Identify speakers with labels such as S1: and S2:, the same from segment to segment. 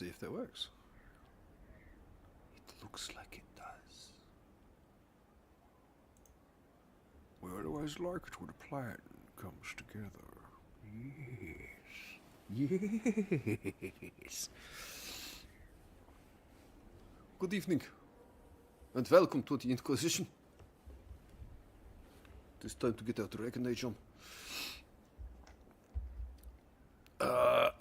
S1: see if that works. It looks like it does. We always like it when a plan comes together. Yes. Good evening, and welcome to the Inquisition. It's time to get our Dragon Age on.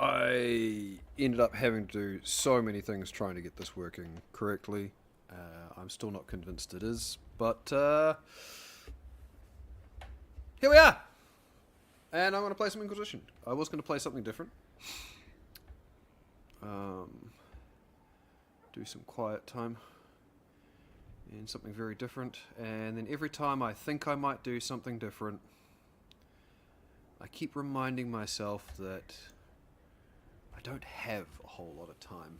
S1: I ended up having to do so many things trying to get this working correctly. I'm still not convinced it is, but here we are! And I'm going to play some Inquisition. I was going to play something different. Do some quiet time. And something very different. And then every time I think I might do something different, I keep reminding myself that I don't have a whole lot of time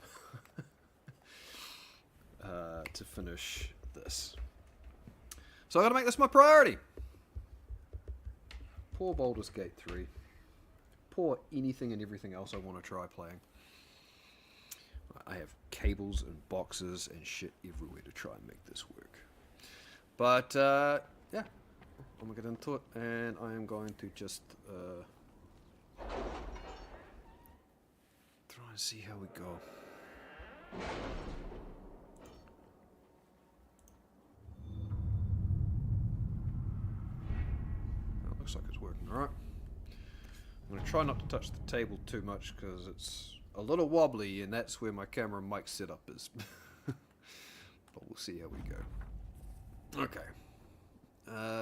S1: to finish this. So I gotta make this my priority. Poor Baldur's Gate 3. Poor anything and everything else I want to try playing. I have cables and boxes and shit everywhere to try and make this work. But, yeah. I'm going to get into it, and I am going to just try and see how we go. That looks like it's working alright. I'm going to try not to touch the table too much, because it's a little wobbly, and that's where my camera mic setup is. But we'll see how we go. Okay.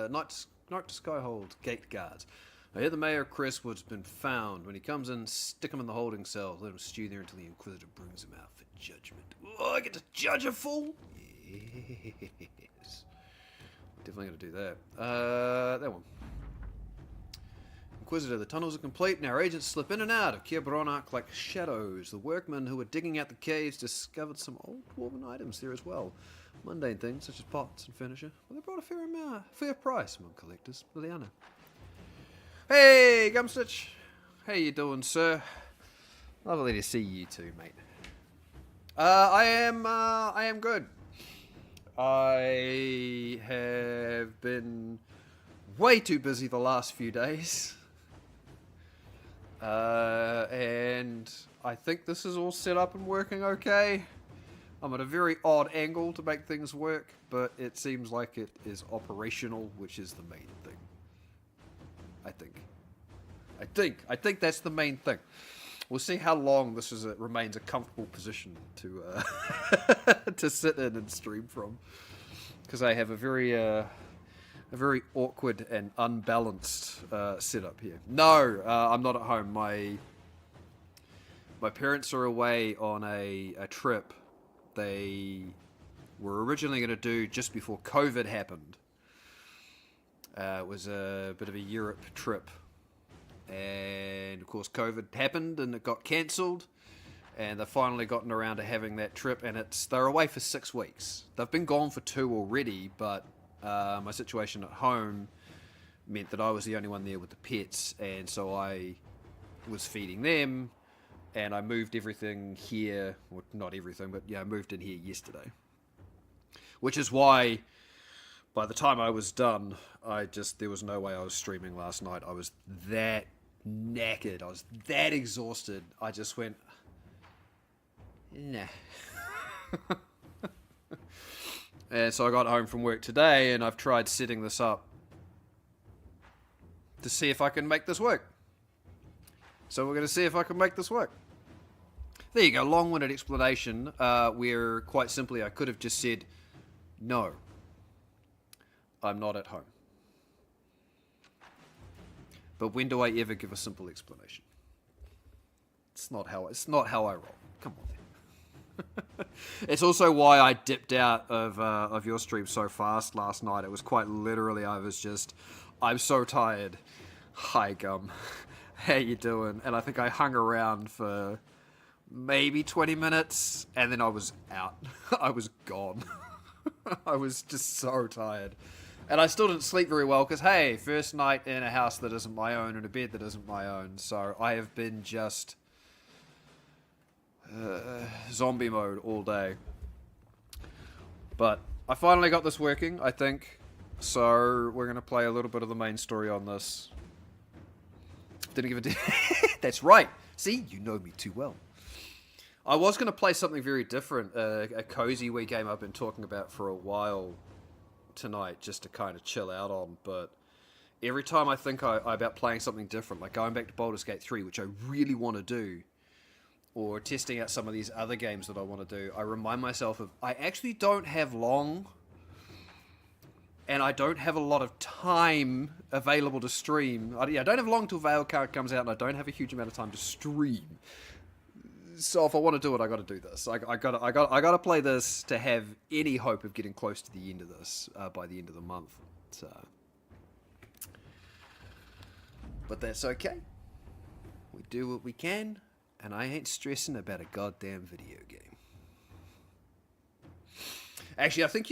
S1: Night to Skyhold Gate Guards. I hear the Mayor Crestwood's been found. When he comes in, stick him in the holding cell. Let him stew there until the Inquisitor brings him out for judgment. Oh, I get to judge a fool? Yes. Definitely going to do that. That one. Inquisitor, the tunnels are complete, and our agents slip in and out of Kierbronach like shadows. The workmen who were digging out the caves discovered some old dwarven items there as well. Mundane things such as pots and furniture. Well, they brought a fair price among collectors. Liliana. Hey, Gumstitch. How you doing, sir? Lovely to see you too, mate. I am good. I have been way too busy the last few days. And I think this is all set up and working okay. I'm at a very odd angle to make things work, but it seems like it is operational, which is the main thing. I think that's the main thing. We'll see how long this remains a comfortable position to to sit in and stream from, because I have a very awkward and unbalanced setup here. No, I'm not at home. My parents are away on a trip they were originally going to do just before COVID happened. It was a bit of a Europe trip. And, of course, COVID happened and it got cancelled. And they've finally gotten around to having that trip. And they're away for 6 weeks. They've been gone for 2 already, but my situation at home meant that I was the only one there with the pets. And so I was feeding them. And I moved everything here, well, not everything, but yeah, I moved in here yesterday. Which is why, by the time I was done, there was no way I was streaming last night. I was that knackered, I was that exhausted, I just went, nah. And so I got home from work today, and I've tried setting this up to see if I can make this work. So we're going to see if I can make this work. There you go, long-winded explanation, where quite simply I could have just said, no, I'm not at home. But when do I ever give a simple explanation? It's not how I roll. Come on. It's also why I dipped out of your stream so fast last night. It was quite literally, I'm so tired. Hi, Gum. How you doing? And I think I hung around for maybe 20 minutes, and then I was out. I was gone. I was just so tired. And I still didn't sleep very well, because, hey, first night in a house that isn't my own, in a bed that isn't my own. So I have been just zombie mode all day. But I finally got this working, I think. So we're going to play a little bit of the main story on this. Didn't give a That's right. See, you know me too well. I was going to play something very different, a cozy wee game I've been talking about for a while tonight, just to kind of chill out on, but every time I think about playing something different, like going back to Baldur's Gate 3, which I really want to do, or testing out some of these other games that I want to do, I remind myself of, I actually don't have long, and I don't have a lot of time available to stream. I don't have long till Veilcard comes out, and I don't have a huge amount of time to stream. So if I want to do it, I got to do this. I got to play this to have any hope of getting close to the end of this by the end of the month. So, but that's okay. We do what we can, and I ain't stressing about a goddamn video game. Actually, I think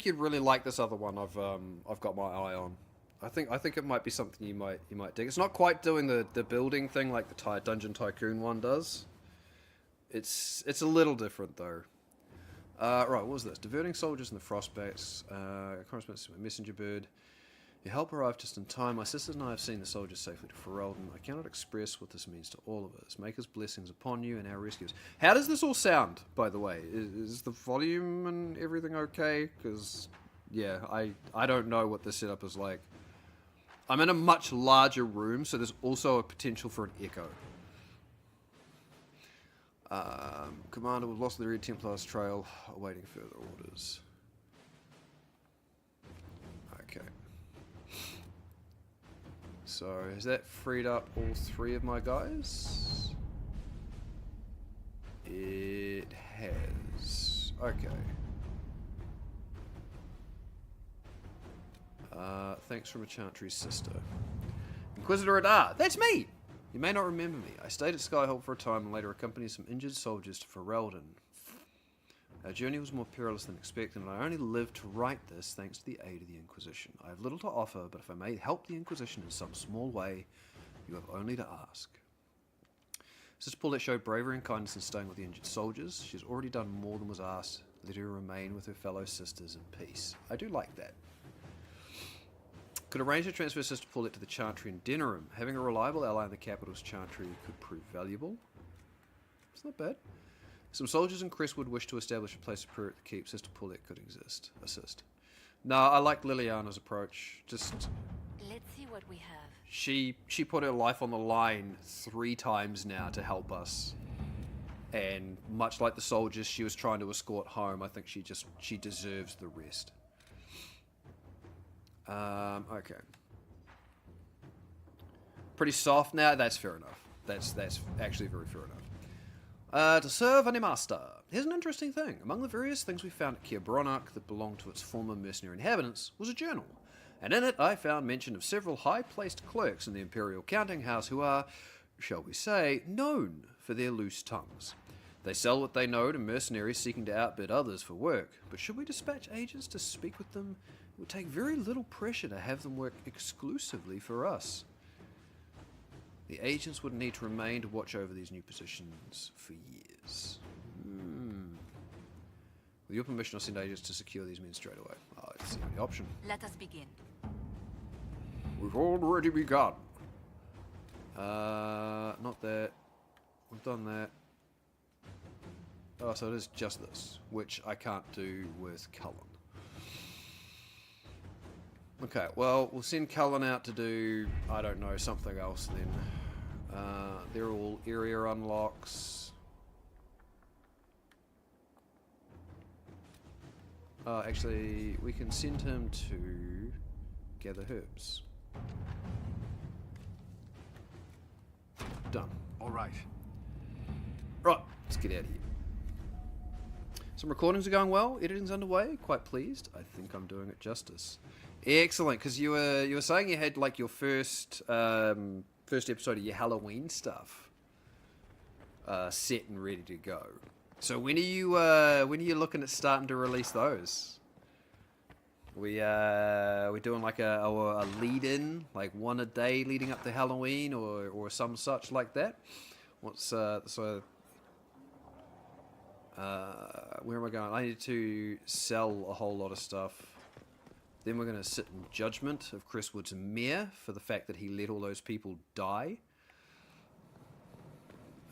S1: you'd really like this other one I've got my eye on. I think it might be something you might dig. It's not quite doing the building thing like the Dungeon Tycoon one does. It's a little different though. Right, what was this? Diverting soldiers in the frostbacks. Correspondence to a messenger bird. Your help arrived just in time. My sisters and I have seen the soldiers safely to Ferelden. I cannot express what this means to all of us. Maker's blessings upon you and our rescuers. How does this all sound, by the way? Is the volume and everything okay? Because, yeah, I don't know what the setup is like. I'm in a much larger room, so there's also a potential for an echo. Commander, we've lost the Red Templar's trail, awaiting further orders. Okay. So, has that freed up all three of my guys? It has. Okay. Thanks from a Chantry's sister. Inquisitor Adar, that's me! You may not remember me. I stayed at Skyhold for a time and later accompanied some injured soldiers to Ferelden. Our journey was more perilous than expected, and I only lived to write this thanks to the aid of the Inquisition. I have little to offer, but if I may help the Inquisition in some small way, you have only to ask. Sister Paulette showed bravery and kindness in staying with the injured soldiers. She has already done more than was asked. Let her remain with her fellow sisters in peace. I do like that. Could arrange to transfer Sister Paulette to the Chantry in Denerim. Having a reliable ally in the capital's Chantry could prove valuable. It's not bad. Some soldiers in Crestwood wish to establish a place of prayer at the keep. Sister Paulette could assist. No, I like Liliana's approach. Just
S2: let's see what we have.
S1: She put her life on the line 3 times now to help us. And much like the soldiers she was trying to escort home, I think she deserves the rest. Okay. Pretty soft now. That's fair enough. That's actually very fair enough. To serve any master. Here's an interesting thing. Among the various things we found at Keir Bronach that belonged to its former mercenary inhabitants was a journal. And in it I found mention of several high-placed clerks in the Imperial Counting House who are, shall we say, known for their loose tongues. They sell what they know to mercenaries seeking to outbid others for work. But should we dispatch agents to speak with them? It would take very little pressure to have them work exclusively for us. The agents would need to remain to watch over these new positions for years. With your permission, I'll send agents to secure these men straight away. It's the only option.
S2: Let us begin.
S1: We've already begun. Not that. We've done that. Oh, so it is just this, which I can't do with Cullen. Okay, well, we'll send Cullen out to do, I don't know, something else then. They're all area unlocks. Actually, we can send him to gather herbs. Done.
S3: Alright.
S1: Right, let's get out of here. Some recordings are going well, editing's underway, quite pleased. I think I'm doing it justice. Excellent, because you were saying you had like your first episode of your Halloween stuff set and ready to go. So when are you looking at starting to release those? We doing like a lead in, like one a day leading up to Halloween or some such like that. What's so Where am I going? I need to sell a whole lot of stuff. Then we're going to sit in judgment of Crestwood's mayor for the fact that he let all those people die.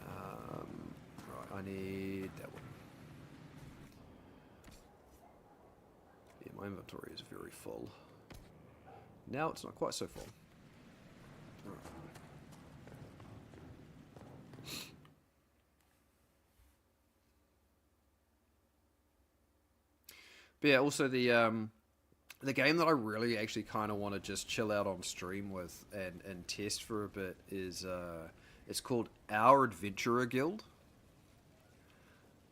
S1: Right, I need that one. Yeah, my inventory is very full. Now it's not quite so full. All right. But yeah, also the game that I really actually kind of want to just chill out on stream with and test for a bit is it's called Our Adventurer Guild,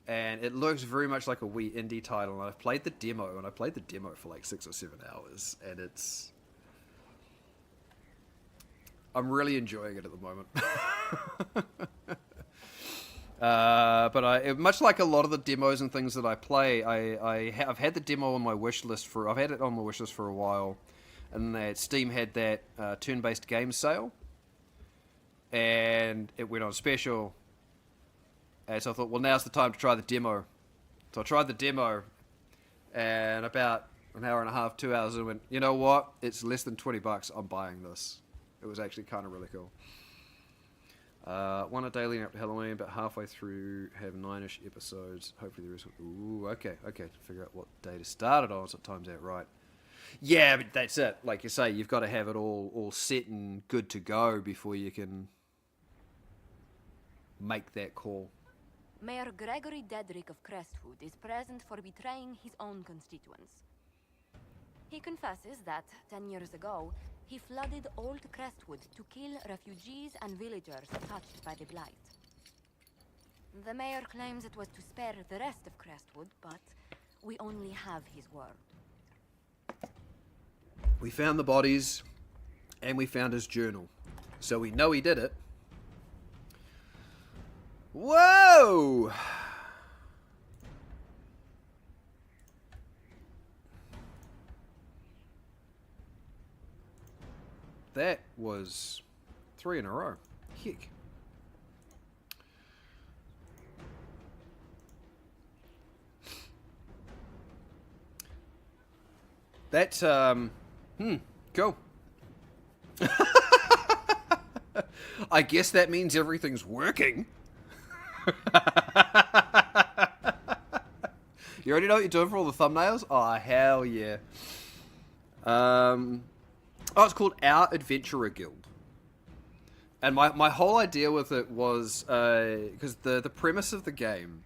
S1: and it looks very much like a wee indie title. And I've played the demo, and I played the demo for like 6 or 7 hours, and I'm really enjoying it at the moment. But much like a lot of the demos and things that I play, I've had the demo on my wish list I've had it on my wish list for a while, and that Steam had that turn-based game sale, and it went on special, and so I thought, well, now's the time to try the demo. So I tried the demo, and about an hour and a half, 2 hours, and went, you know what? It's less than $20. I'm buying this. It was actually kind of really cool. One a daily up to Halloween, but halfway through have 9-ish episodes. Hopefully there is. Ooh, okay. Figure out what day to start it on, so it times out right. Yeah, but that's it. Like you say, you've got to have it all set and good to go before you can make that call.
S3: Mayor Gregory Dedrick of Crestwood is present for betraying his own constituents. He confesses that, 10 years ago, he flooded old Crestwood to kill refugees and villagers touched by the blight. The mayor claims it was to spare the rest of Crestwood, but we only have his word.
S1: We found the bodies, and we found his journal. So we know he did it. Whoa! That was 3 in a row. Heck. That's, cool. I guess that means everything's working. You already know what you're doing for all the thumbnails? Oh, hell yeah. Oh, it's called Our Adventurer Guild. And my whole idea with it was, because the premise of the game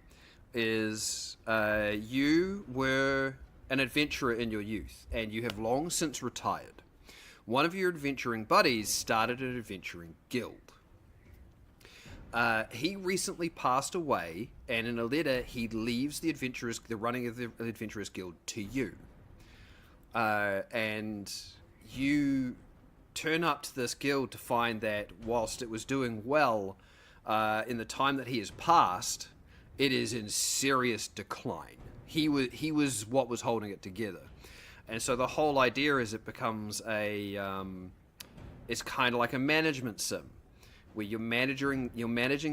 S1: is you were an adventurer in your youth, and you have long since retired. One of your adventuring buddies started an adventuring guild. He recently passed away, and in a letter, he leaves the running of the Adventurers Guild to you. And you turn up to this guild to find that whilst it was doing well, in the time that he has passed, it is in serious decline. He was what was holding it together. And so the whole idea is it becomes it's kind of like a management sim, where you're managing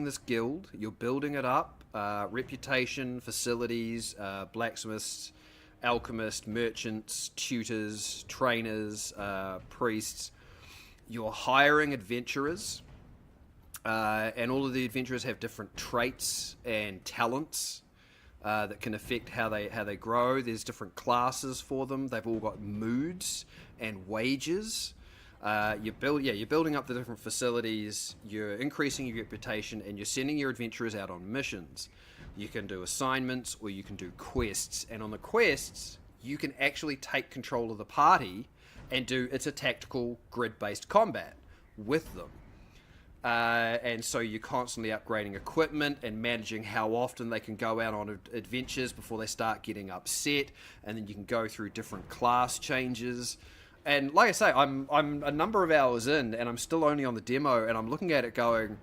S1: this guild, you're building it up, reputation, facilities, blacksmiths, alchemists, merchants, tutors, trainers, priests. You're hiring adventurers, and all of the adventurers have different traits and talents that can affect how they grow. There's different classes for them. They've all got moods and wages. You're building up the different facilities. You're increasing your reputation, and you're sending your adventurers out on missions. You can do assignments, or you can do quests. And on the quests, you can actually take control of the party and it's a tactical grid-based combat with them. And so you're constantly upgrading equipment and managing how often they can go out on adventures before they start getting upset. And then you can go through different class changes. And like I say, I'm a number of hours in, and I'm still only on the demo, and I'm looking at it going,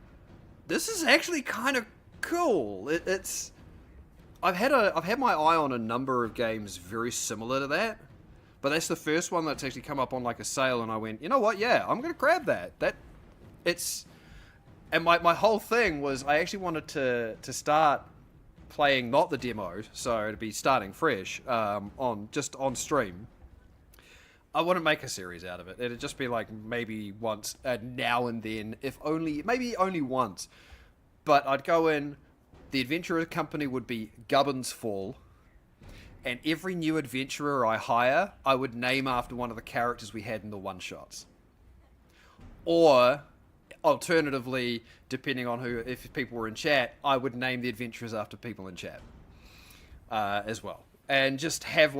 S1: this is actually kind of cool. I've had my eye on a number of games very similar to that, but that's the first one that's actually come up on like a sale, and I went, you know what? Yeah, I'm gonna grab that. And my whole thing was I actually wanted to start playing not the demo, so to be starting fresh on stream, I wouldn't make a series out of it. It'd just be like maybe once now and then, if only maybe only once. But I'd go in. The adventurer company would be Gubbins Fall, and every new adventurer I hire, I would name after one of the characters we had in the one shots. Or alternatively, depending on if people were in chat, I would name the adventurers after people in chat as well, and just have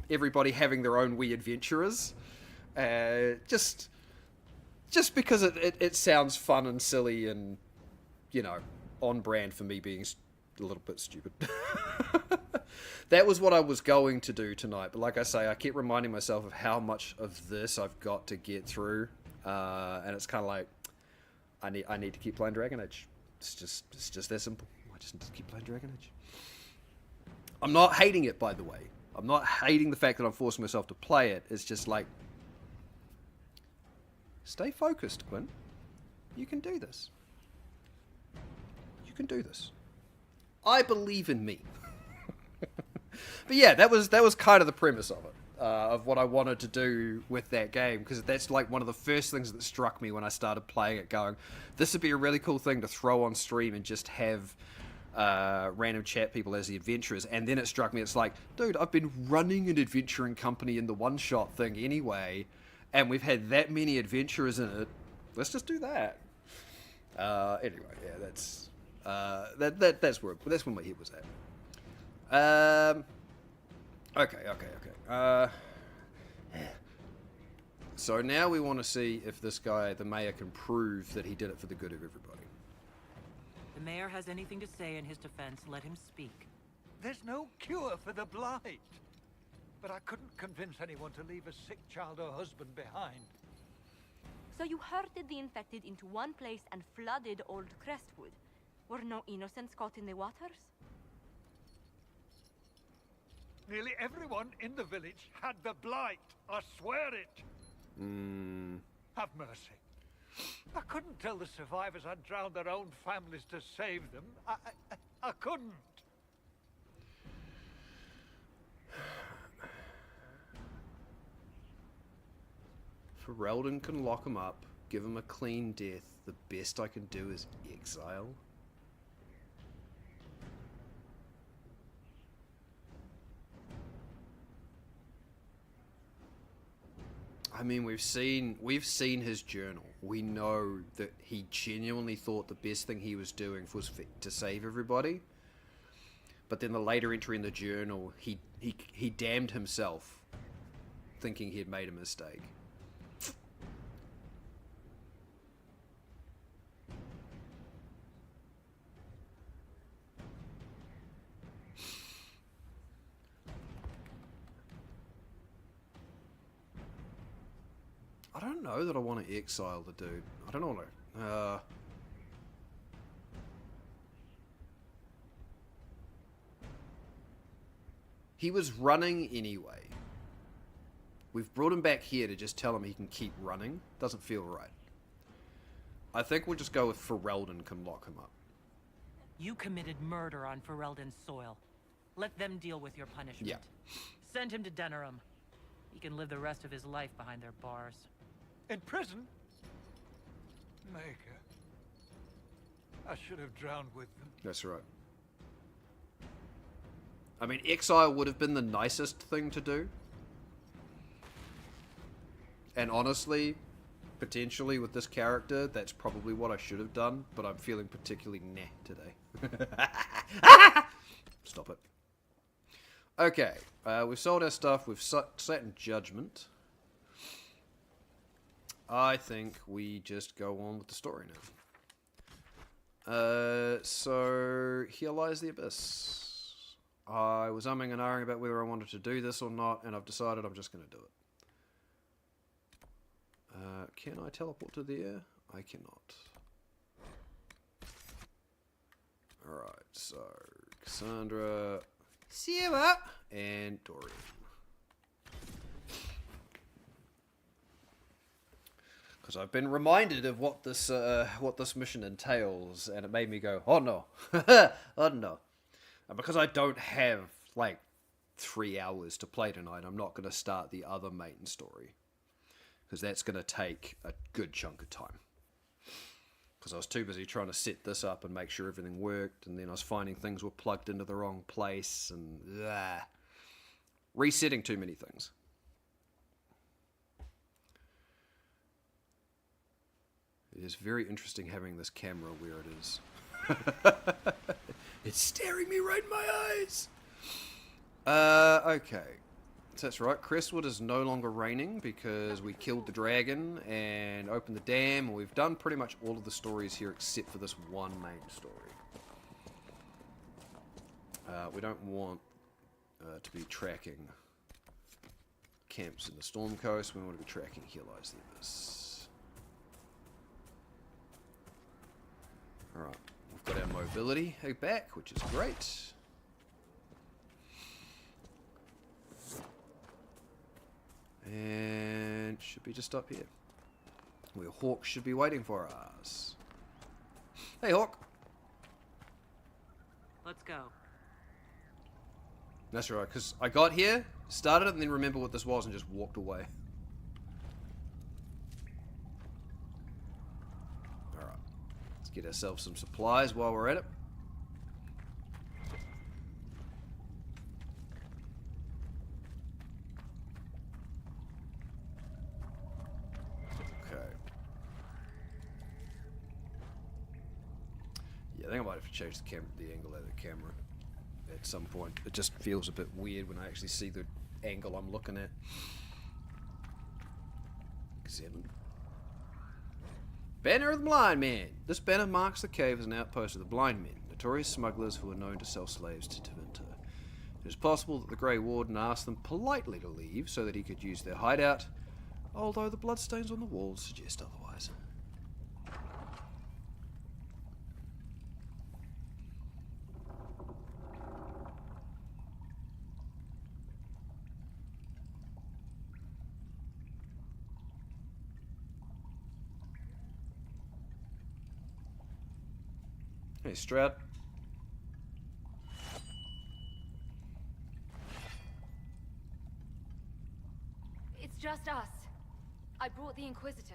S1: everybody having their own wee adventurers, just because it sounds fun and silly and on brand for me being a little bit stupid. That was what I was going to do tonight, but like I say, I keep reminding myself of how much of this I've got to get through. And it's kind of like I need to keep playing Dragon Age. It's just that simple. I just need to keep playing Dragon Age. I'm not hating it, by the way. I'm not hating the fact that I'm forcing myself to play it. It's just like, stay focused, Quinn. You can do this. You can do this. I believe in me. But yeah, that was kind of the premise of it. Of what I wanted to do with that game, because that's like one of the first things that struck me when I started playing it, going, this would be a really cool thing to throw on stream and just have random chat people as the adventurers. And then it struck me, it's like, dude, I've been running an adventuring company in the one-shot thing anyway, and we've had that many adventurers in it, let's just do that. Anyway, yeah, that's where my head was at. Okay. So now we want to see if this guy, the mayor, can prove that he did it for the good of everybody.
S4: The mayor has anything to say in his defense, let him speak.
S5: There's no cure for the blight. But I couldn't convince anyone to leave a sick child or husband behind.
S3: So you herded the infected into one place and flooded Old Crestwood. Were no innocents caught in the waters?
S5: Nearly everyone in the village had the blight. I swear it. Have mercy. I couldn't tell the survivors I'd drowned their own families to save them. I couldn't.
S1: Ferelden can lock him up, give him a clean death. The best I can do is exile. I mean, we've seen his journal. We know that he genuinely thought the best thing he was doing was to save everybody. But then the later entry in the journal, he damned himself, thinking he had made a mistake. I don't know that I want to exile the dude. I don't know what he was running anyway. We've brought him back here to just tell him he can keep running. Doesn't feel right. I think we'll just go with Ferelden can lock him up.
S4: You committed murder on Ferelden's soil. Let them deal with your punishment.
S1: Yeah.
S4: Send him to Denerim. He can live the rest of his life behind their bars.
S5: In prison? Maker. I should have drowned with them.
S1: That's right. I mean, exile would have been the nicest thing to do. And honestly, potentially with this character, that's probably what I should have done, but I'm feeling particularly today. Stop it. Okay, we've sold our stuff, we've sat in judgment. I think we just go on with the story now. So, here lies the abyss. I was umming and ahhing about whether I wanted to do this or not, and I've decided I'm just going to do it. Can I teleport to there? I cannot. Alright, so Cassandra, Sarah, and Dorian. Because I've been reminded of what this mission entails, and it made me go, oh no, oh no. And because I don't have like 3 hours to play tonight, I'm not going to start the other main story, because that's going to take a good chunk of time. Because I was too busy trying to set this up and make sure everything worked, and then I was finding things were plugged into the wrong place, and resetting too many things. It is very interesting having this camera where it is. It's staring me right in my eyes. Okay. So that's right. Crestwood is no longer raining because we killed the dragon and opened the dam. And we've done pretty much all of the stories here except for this one main story. We don't want to be tracking camps in the Storm Coast. We want to be tracking Here Lies the Abyss. Alright, we've got our mobility back, which is great. And should be just up here, where Hawk should be waiting for us. Hey, Hawk.
S4: Let's go.
S1: That's right, because I got here, started it, and then remembered what this was and just walked away. Alright, let's get ourselves some supplies while we're at it. I think I might have to change the angle of the camera at some point. It just feels a bit weird when I actually see the angle I'm looking at. Examine. Banner of the Blind Men. This banner marks the cave as an outpost of the Blind Men, notorious smugglers who are known to sell slaves to Tevinter. It is possible that the Grey Warden asked them politely to leave so that he could use their hideout, although the bloodstains on the walls suggest otherwise. Hey, Stroud.
S3: It's just us. I brought the Inquisitor.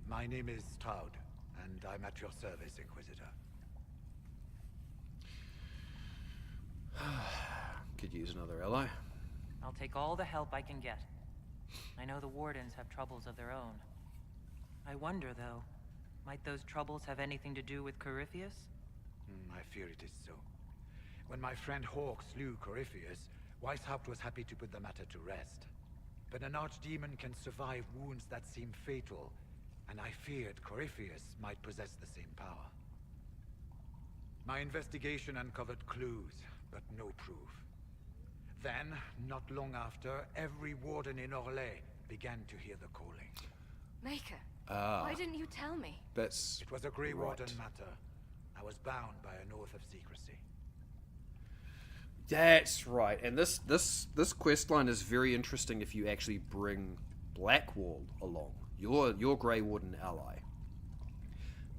S5: My name is Stroud, and I'm at your service, Inquisitor.
S1: Could use another ally.
S4: I'll take all the help I can get. I know the Wardens have troubles of their own. I wonder, though, might those troubles have anything to do with Corypheus?
S5: I fear it is so. When my friend Hawk slew Corypheus, Weishaupt was happy to put the matter to rest. But an archdemon can survive wounds that seem fatal, and I feared Corypheus might possess the same power. My investigation uncovered clues, but no proof. Then, not long after, every warden in Orlais began to hear the calling.
S3: Maker, why didn't you tell me?
S1: That's
S5: It was a Grey
S1: right.
S5: Warden matter. I was bound by an oath of secrecy.
S1: That's right. And this quest line is very interesting if you actually bring Blackwall along, your Grey Warden ally.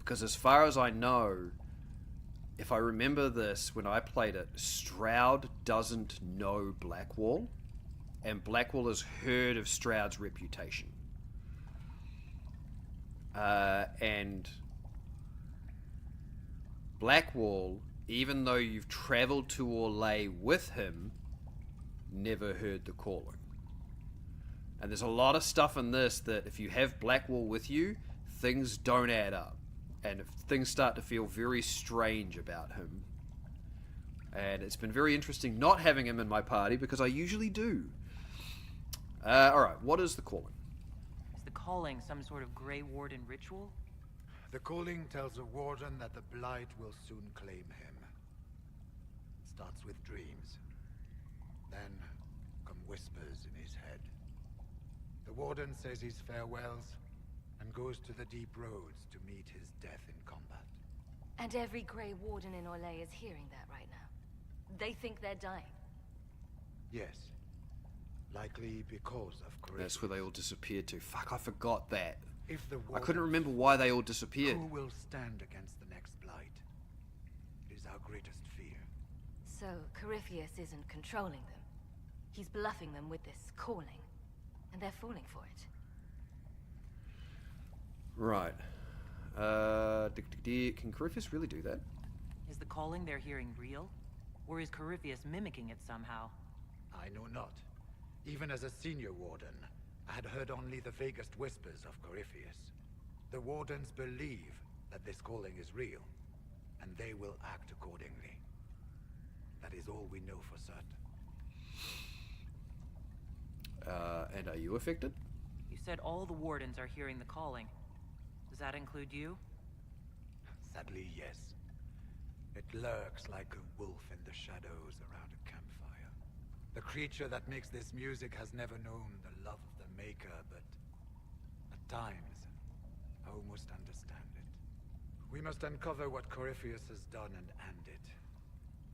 S1: Because as far as I know, if I remember this when I played it, Stroud doesn't know Blackwall, and Blackwall has heard of Stroud's reputation. And Blackwall, even though you've traveled to Orlais with him, never heard the calling. And there's a lot of stuff in this that if you have Blackwall with you, things don't add up. And if things start to feel very strange about him. And it's been very interesting not having him in my party, because I usually do. Alright, what is the calling?
S4: Is the calling some sort of Grey Warden ritual?
S5: The calling tells a warden that the Blight will soon claim him. It starts with dreams. Then come whispers in his head. The warden says his farewells and goes to the deep roads to meet his death in combat.
S3: And every Grey Warden in Orlais is hearing that right now. They think they're dying.
S5: Yes.
S6: Likely because of Corypheus.
S1: That's where they all disappeared to. Fuck, I forgot that.
S6: If the
S1: I couldn't
S6: Wardens,
S1: remember why they all disappeared.
S6: who will stand against the next blight? It is our greatest fear.
S3: So, Corypheus isn't controlling them. He's bluffing them with this calling. And they're falling for it.
S1: Right. Can Corypheus really do that?
S4: Is the calling they're hearing real? Or is Corypheus mimicking it somehow?
S6: I know not. Even as a senior warden, I had heard only the vaguest whispers of Corypheus. The wardens believe that this calling is real, and they will act accordingly. That is all we know for certain.
S1: And are you affected?
S4: You said all the wardens are hearing the calling. Does that include you?
S6: Sadly, yes. It lurks like a wolf in the shadows around a campfire. The creature that makes this music has never known the love of the maker, but at times, I almost understand it. We must uncover what Corypheus has done and end it.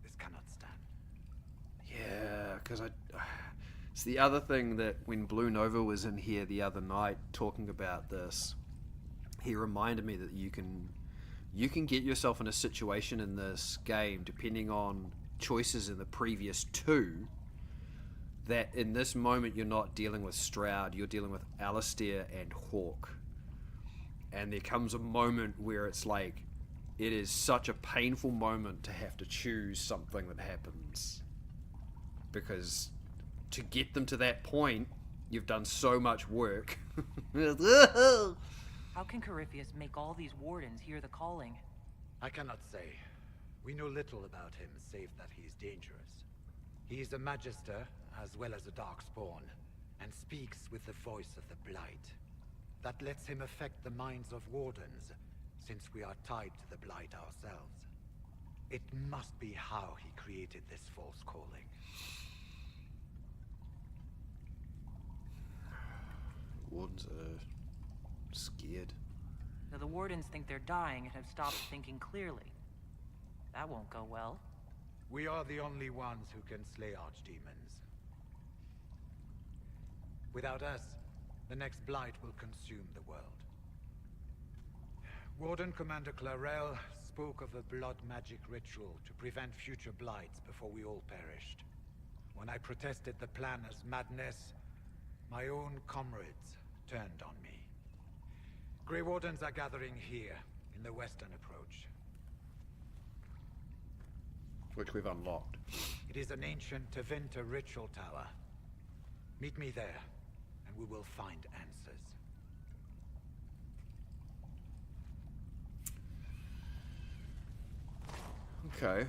S6: This cannot stand.
S1: Yeah, because it's the other thing that when Blue Nova was in here the other night talking about this, he reminded me that you can get yourself in a situation in this game, depending on choices in the previous two, that in this moment you're not dealing with Stroud, you're dealing with Alistair and Hawk. And there comes a moment where it's like, it is such a painful moment to have to choose something that happens. Because to get them to that point, you've done so much work.
S4: How can Corypheus make all these wardens hear the calling?
S6: I cannot say. We know little about him, save that he is dangerous. He is a Magister, as well as a Darkspawn, and speaks with the voice of the Blight. That lets him affect the minds of wardens, since we are tied to the Blight ourselves. It must be how he created this false calling.
S1: Wardens are scared.
S4: Now the wardens think they're dying and have stopped thinking clearly. That won't go well.
S6: We are the only ones who can slay archdemons. Without us, the next blight will consume the world. Warden Commander Clarel spoke of a blood magic ritual to prevent future blights before we all perished. When I protested the plan as madness, my own comrades turned on me. Grey Wardens are gathering here, in the western approach.
S1: Which we've unlocked.
S6: It is an ancient Tevinter ritual tower. Meet me there, and we will find answers.
S1: Okay.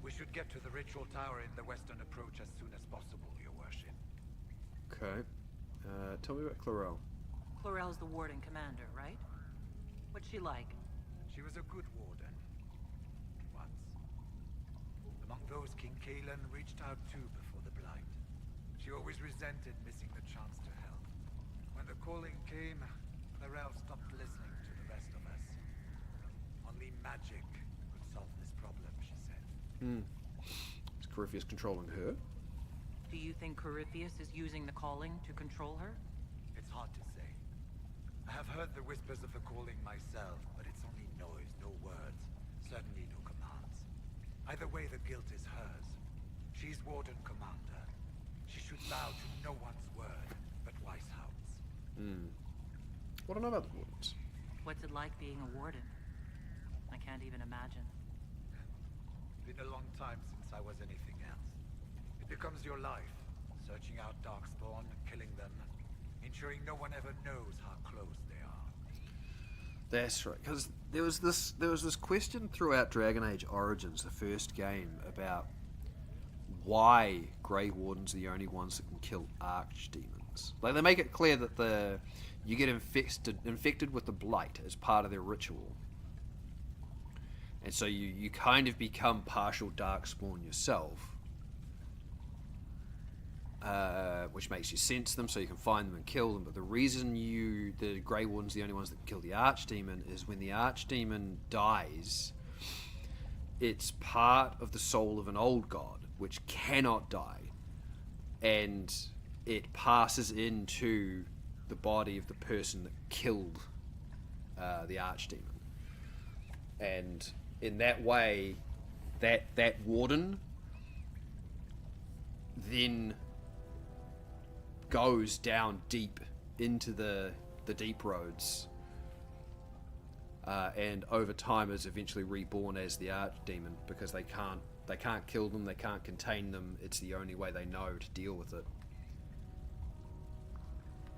S6: We should get to the ritual tower in the western approach as soon as possible, Your Worship.
S1: Okay. Tell me about Clarel.
S4: Chlorel's the warden commander, right? What's she like?
S6: She was a good warden. Once. Among those King Kalen reached out to before the Blight. She always resented missing the chance to help. When the calling came, Clarel stopped listening to the rest of us. Only magic could solve this problem, she said.
S1: Is Corypheus controlling her?
S4: Do you think Corypheus is using the calling to control her?
S6: It's hard to say. I have heard the whispers of the calling myself, but it's only noise, no words. Certainly no commands. Either way, the guilt is hers. She's Warden Commander. She should bow to no one's word, but Weishaupt's.
S1: What do I know about the Wardens?
S4: What's it like being a warden? I can't even imagine.
S6: Been a long time since I was anything else. It becomes your life, searching out Darkspawn, killing them, ensuring no one ever knows how close they are.
S1: That's right, because there was this question throughout Dragon Age Origins, the first game, about why Grey Wardens are the only ones that can kill archdemons. Like, they make it clear that you get infected with the Blight as part of their ritual. And so you kind of become partial Darkspawn yourself. Which makes you sense them so you can find them and kill them. But the reason the Grey Wardens are the only ones that can kill the Archdemon is when the Archdemon dies, it's part of the soul of an old god, which cannot die, and it passes into the body of the person that killed the archdemon. And in that way, that warden then goes down deep into the deep roads, and over time is eventually reborn as the archdemon, because they can't kill them, they can't contain them. It's the only way they know to deal with it.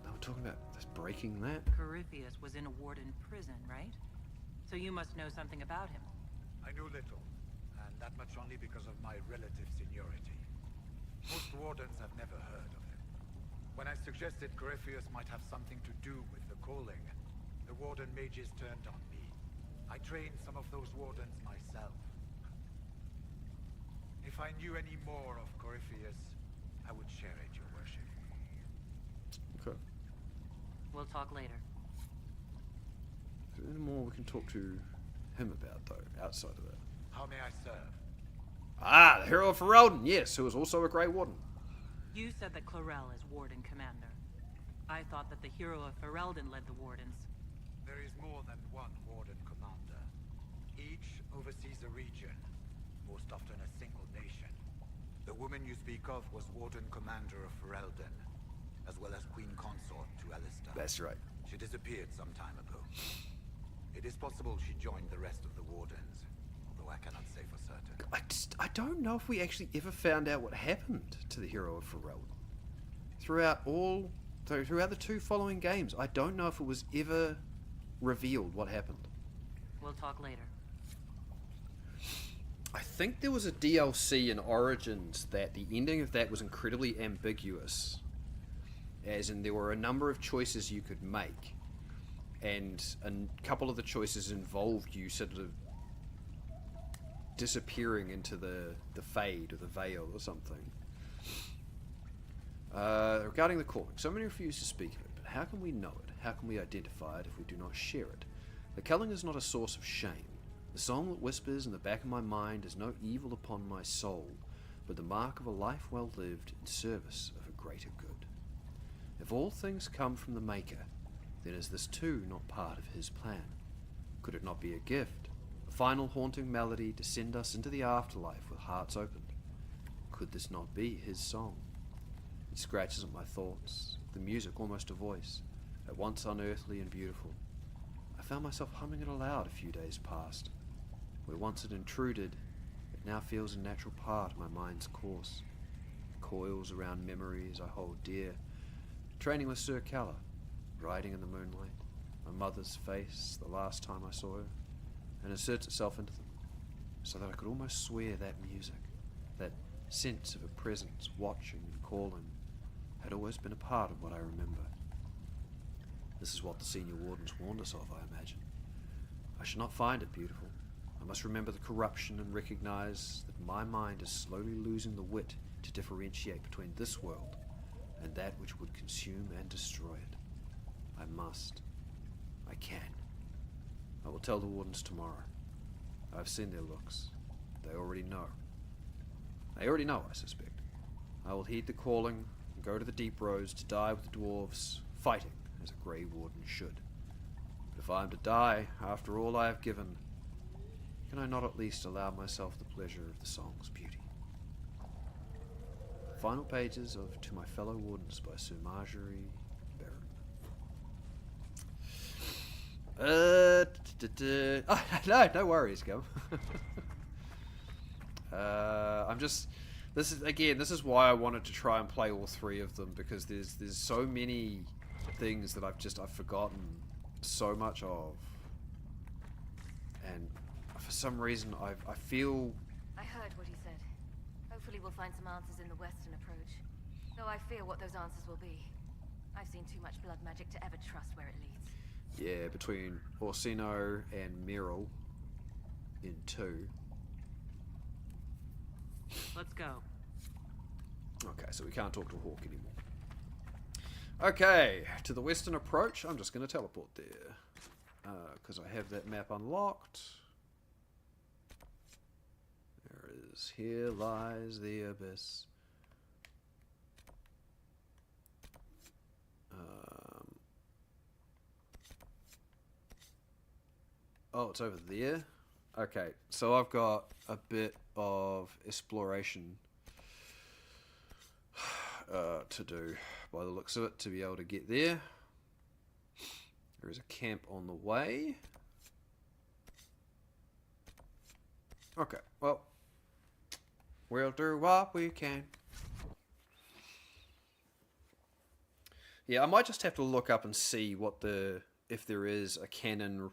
S1: Now we're talking about this breaking that.
S4: Corypheus was in a warden prison, right? So you must know something about him.
S6: I knew little, and that much only because of my relative seniority. Most wardens have never heard of him. When I suggested Corypheus might have something to do with the calling, the warden mages turned on me. I trained some of those wardens myself. If I knew any more of Corypheus, I would share it, your worship.
S1: Okay.
S4: We'll talk later.
S1: Is there any more we can talk to him about, though, outside of that?
S6: How may I serve?
S1: Ah, the hero of Ferelden, yes, who was also a Grey Warden.
S4: You said that Chlorel is Warden Commander. I thought that the hero of Ferelden led the Wardens.
S6: There is more than one warden commander. Each oversees a region, most often a single nation. The woman you speak of was Warden Commander of Ferelden, as well as Queen Consort to Alistair.
S1: That's right.
S6: She disappeared some time ago. It is possible she joined the rest of the wardens, although I cannot say for certain.
S1: I don't know if we actually ever found out what happened to the hero of Ferelden. Throughout the two following games, I don't know if it was ever revealed what happened.
S4: We'll talk later.
S1: I think there was a DLC in Origins that the ending of that was incredibly ambiguous, as in there were a number of choices you could make, and a couple of the choices involved you sort of disappearing into the Fade or the Veil or something. Regarding the calling, so many refuse to speak of it, but how can we know it? How can we identify it if we do not share it? The calling is not a source of shame. The song that whispers in the back of my mind is no evil upon my soul, but the mark of a life well lived in service of a greater good. If all things come from the Maker, then is this too not part of his plan? Could it not be a gift, a final haunting melody to send us into the afterlife with hearts opened? Could this not be his song? It scratches at my thoughts, the music almost a voice, at once unearthly and beautiful. I found myself humming it aloud a few days past. Where once it intruded, it now feels a natural part of my mind's course. It coils around memories I hold dear. Training with Sir Calla, riding in the moonlight, my mother's face the last time I saw her, and inserts itself into them, so that I could almost swear that music, that sense of a presence watching and calling, had always been a part of what I remember. This is what the senior wardens warned us of, I imagine. I should not find it beautiful. I must remember the corruption and recognize that my mind is slowly losing the wit to differentiate between this world and that which would consume and destroy it. I must. I can. I will tell the wardens tomorrow. I've seen their looks. They already know. They already know, I suspect. I will heed the calling and go to the deep roads to die with the dwarves, fighting as a Grey Warden should. But if I am to die after all I have given, can I not at least allow myself the pleasure of the song's beauty? Final pages of To My Fellow Wardens by Sir Marjorie Baron. No worries, Gum. This is why I wanted to try and play all three of them, because there's so many things that I've forgotten so much of, and for some reason I feel.
S3: I heard what he said. Hopefully we'll find some answers in the western approach. Though I fear what those answers will be. I've seen too much blood magic to ever trust where it leads.
S1: Yeah, between Orsino and Meryl in 2.
S4: Let's go.
S1: Okay, so we can't talk to Hawk anymore. Okay, to the western approach, I'm just going to teleport there. Because I have that map unlocked. is. Here lies the abyss. Oh, it's over there. Okay, so I've got a bit of exploration to do by the looks of it to be able to get there. There is a camp on the way. Okay, well, we'll do what we can. Yeah, I might just have to look up and see what if there is a canon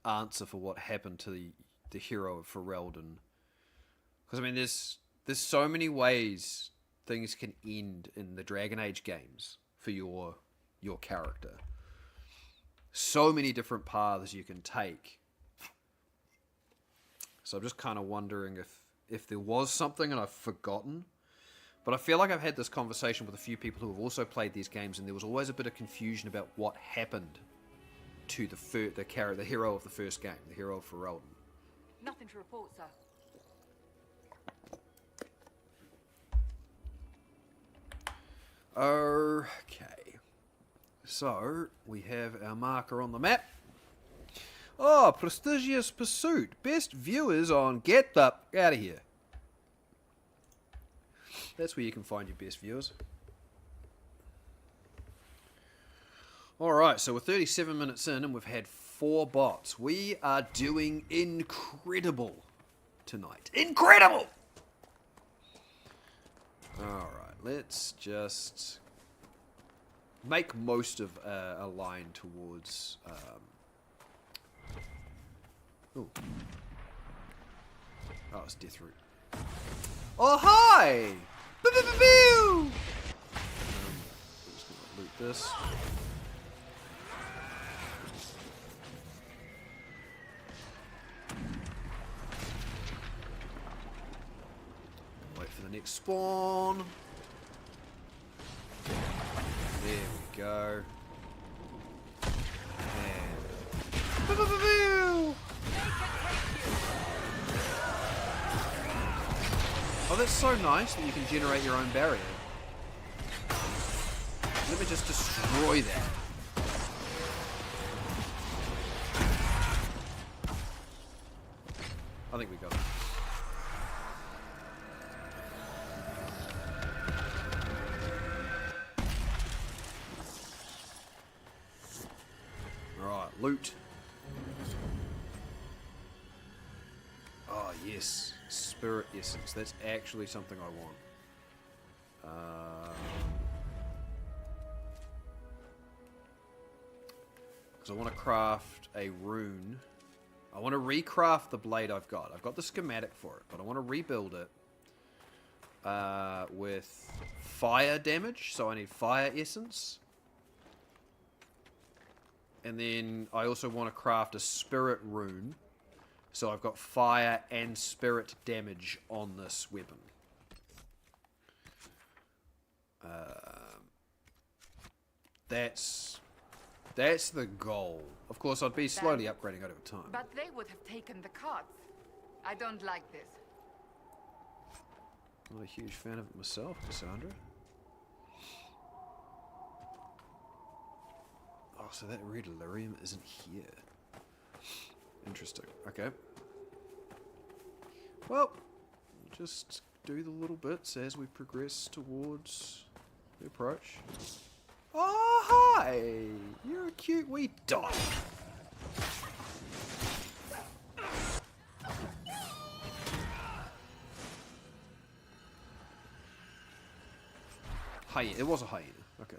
S1: answer for what happened to the hero of Ferelden. Because I mean, there's so many ways things can end in the Dragon Age games for your character. So many different paths you can take. So I'm just kind of wondering if there was something and I've forgotten. But I feel like I've had this conversation with a few people who have also played these games, and there was always a bit of confusion about what happened to the hero of the first game, the hero of Ferelden.
S3: Nothing to report, sir.
S1: Okay. So, we have our marker on the map. Oh, prestigious pursuit. Best viewers on Get the out of here. That's where you can find your best viewers. Alright, so we're 37 minutes in and we've had 4 bots. We are doing incredible tonight. Incredible! Alright, let's just make most of a line towards... Ooh. Oh, it's Death Root. Oh, hi! Boo-boo-boo-boo! I'm just gonna loot this. Wait for the next spawn. There we go. And... Boo-boo-boo-boo! Oh, that's so nice that you can generate your own barrier. Let me just destroy that. I think we got it. Right, loot. Oh, yes. Spirit essence. That's actually something I want. Because I want to craft a rune. I want to recraft the blade I've got. I've got the schematic for it, but I want to rebuild it with fire damage. So I need fire essence. And then I also want to craft a spirit rune. So I've got fire and spirit damage on this weapon. That's the goal. Of course, I'd be slowly upgrading over time.
S7: But they would have taken the cards. I don't like this.
S1: Not a huge fan of it myself, Cassandra. Oh, so that red lyrium isn't here. Interesting. Okay. Well, just do the little bits as we progress towards the approach. Oh, hi! You're a cute wee dog. Hyena. It was a hyena. Okay.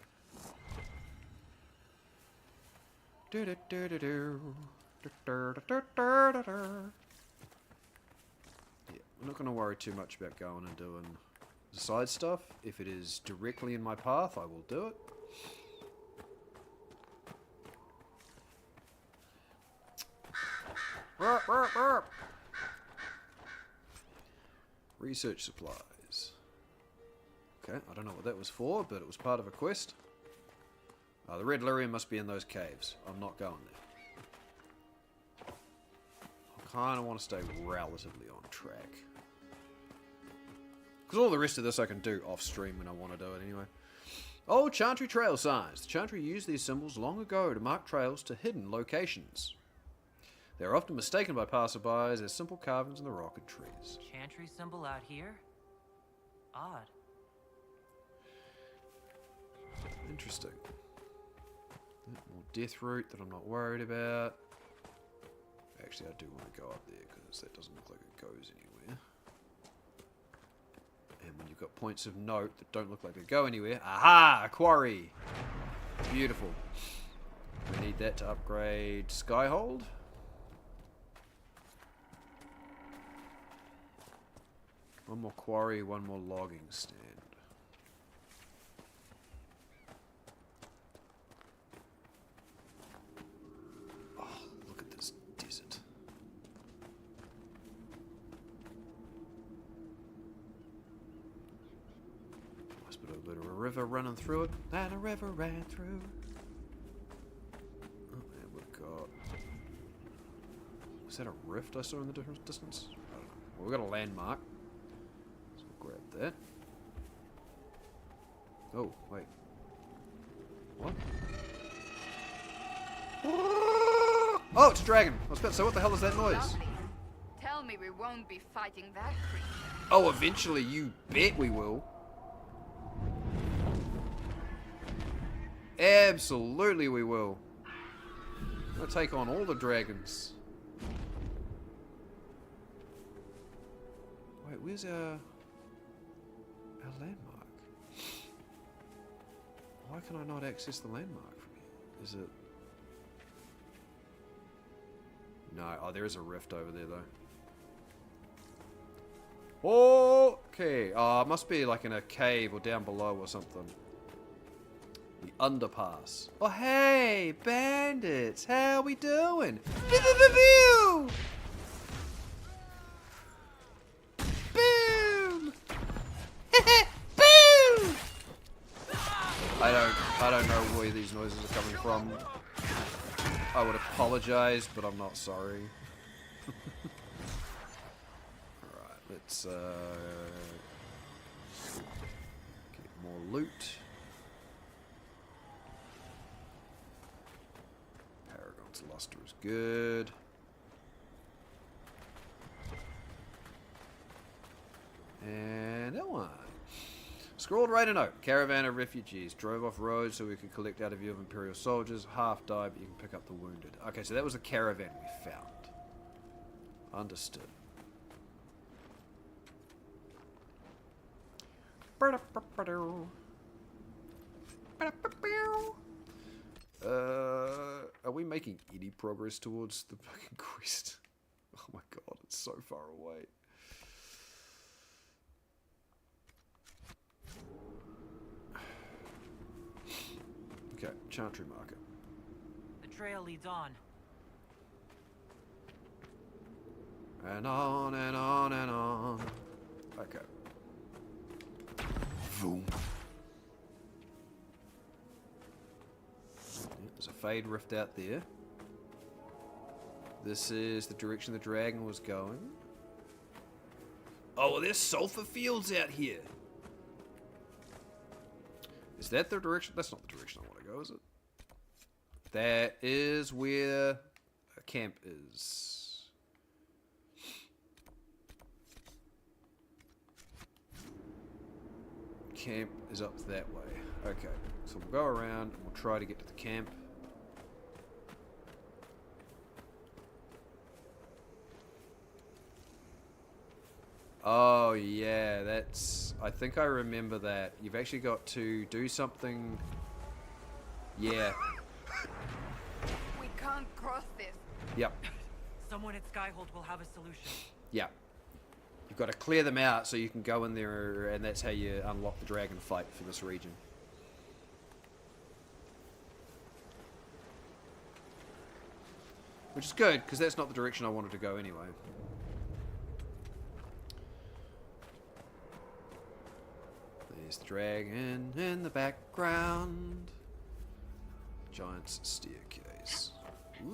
S1: Yeah, I'm not going to worry too much about going and doing the side stuff. If it is directly in my path, I will do it. Burp, burp, burp. Research supplies. Okay, I don't know what that was for, but it was part of a quest. The red lyrium must be in those caves. I'm not going there. I kind of want to stay relatively on track. Because all the rest of this I can do off stream when I want to do it anyway. Old Chantry trail signs. The Chantry used these symbols long ago to mark trails to hidden locations. They are often mistaken by passerbys as simple carvings in the rock and trees.
S4: Chantry symbol out here? Odd.
S1: Interesting. More death root that I'm not worried about. Actually, I do want to go up there because that doesn't look like it goes anywhere. And when you've got points of note that don't look like they go anywhere, aha! A quarry! Beautiful. We need that to upgrade Skyhold. One more quarry, one more logging stand. Oh, look at this desert. Nice bit of a river running through it, and a river ran through. Oh, and we've got... Was that a rift I saw in the distance? I don't know. Well, we've got a landmark. Grab that. Oh, wait. What? Oh, it's a dragon. I was about to say, what the hell is that noise?
S7: Lovely. Tell me we won't be fighting that creature.
S1: Oh, eventually, you bet we will. Absolutely we will. We'll take on all the dragons. Wait, where's our landmark? Why can I not access the landmark from here? Is it... No, oh, there is a rift over there though. Okay, it must be like in a cave or down below or something. The underpass. Oh hey, bandits, how we doing? Boom! Boom! I don't know where these noises are coming from. I would apologize, but I'm not sorry. Alright, let's get more loot. Paragon's luster is good. And that one. Scrawled right a note. Caravan of refugees drove off road so we could collect out a view of Imperial soldiers. Half died, but you can pick up the wounded. Okay, so that was a caravan we found. Understood. Are we making any progress towards the fucking quest? Oh my god, it's so far away. Okay, Chantry Market.
S4: The trail leads on.
S1: And on and on and on. Okay. Boom. Yeah, there's a fade rift out there. This is the direction the dragon was going. Oh, well, there's sulfur fields out here. Is that the direction? That's not the direction I want to go, is it? That is where a camp is. Camp is up that way. Okay, so we'll go around and we'll try to get to the camp. Oh yeah, that's... I think I remember that. You've actually got to do something... Yeah.
S7: We can't cross this.
S1: Yep.
S4: Someone at Skyhold will have a solution.
S1: Yep. You've got to clear them out so you can go in there, and that's how you unlock the dragon fight for this region. Which is good, because that's not the direction I wanted to go anyway. There's the dragon in the background. Giant's staircase.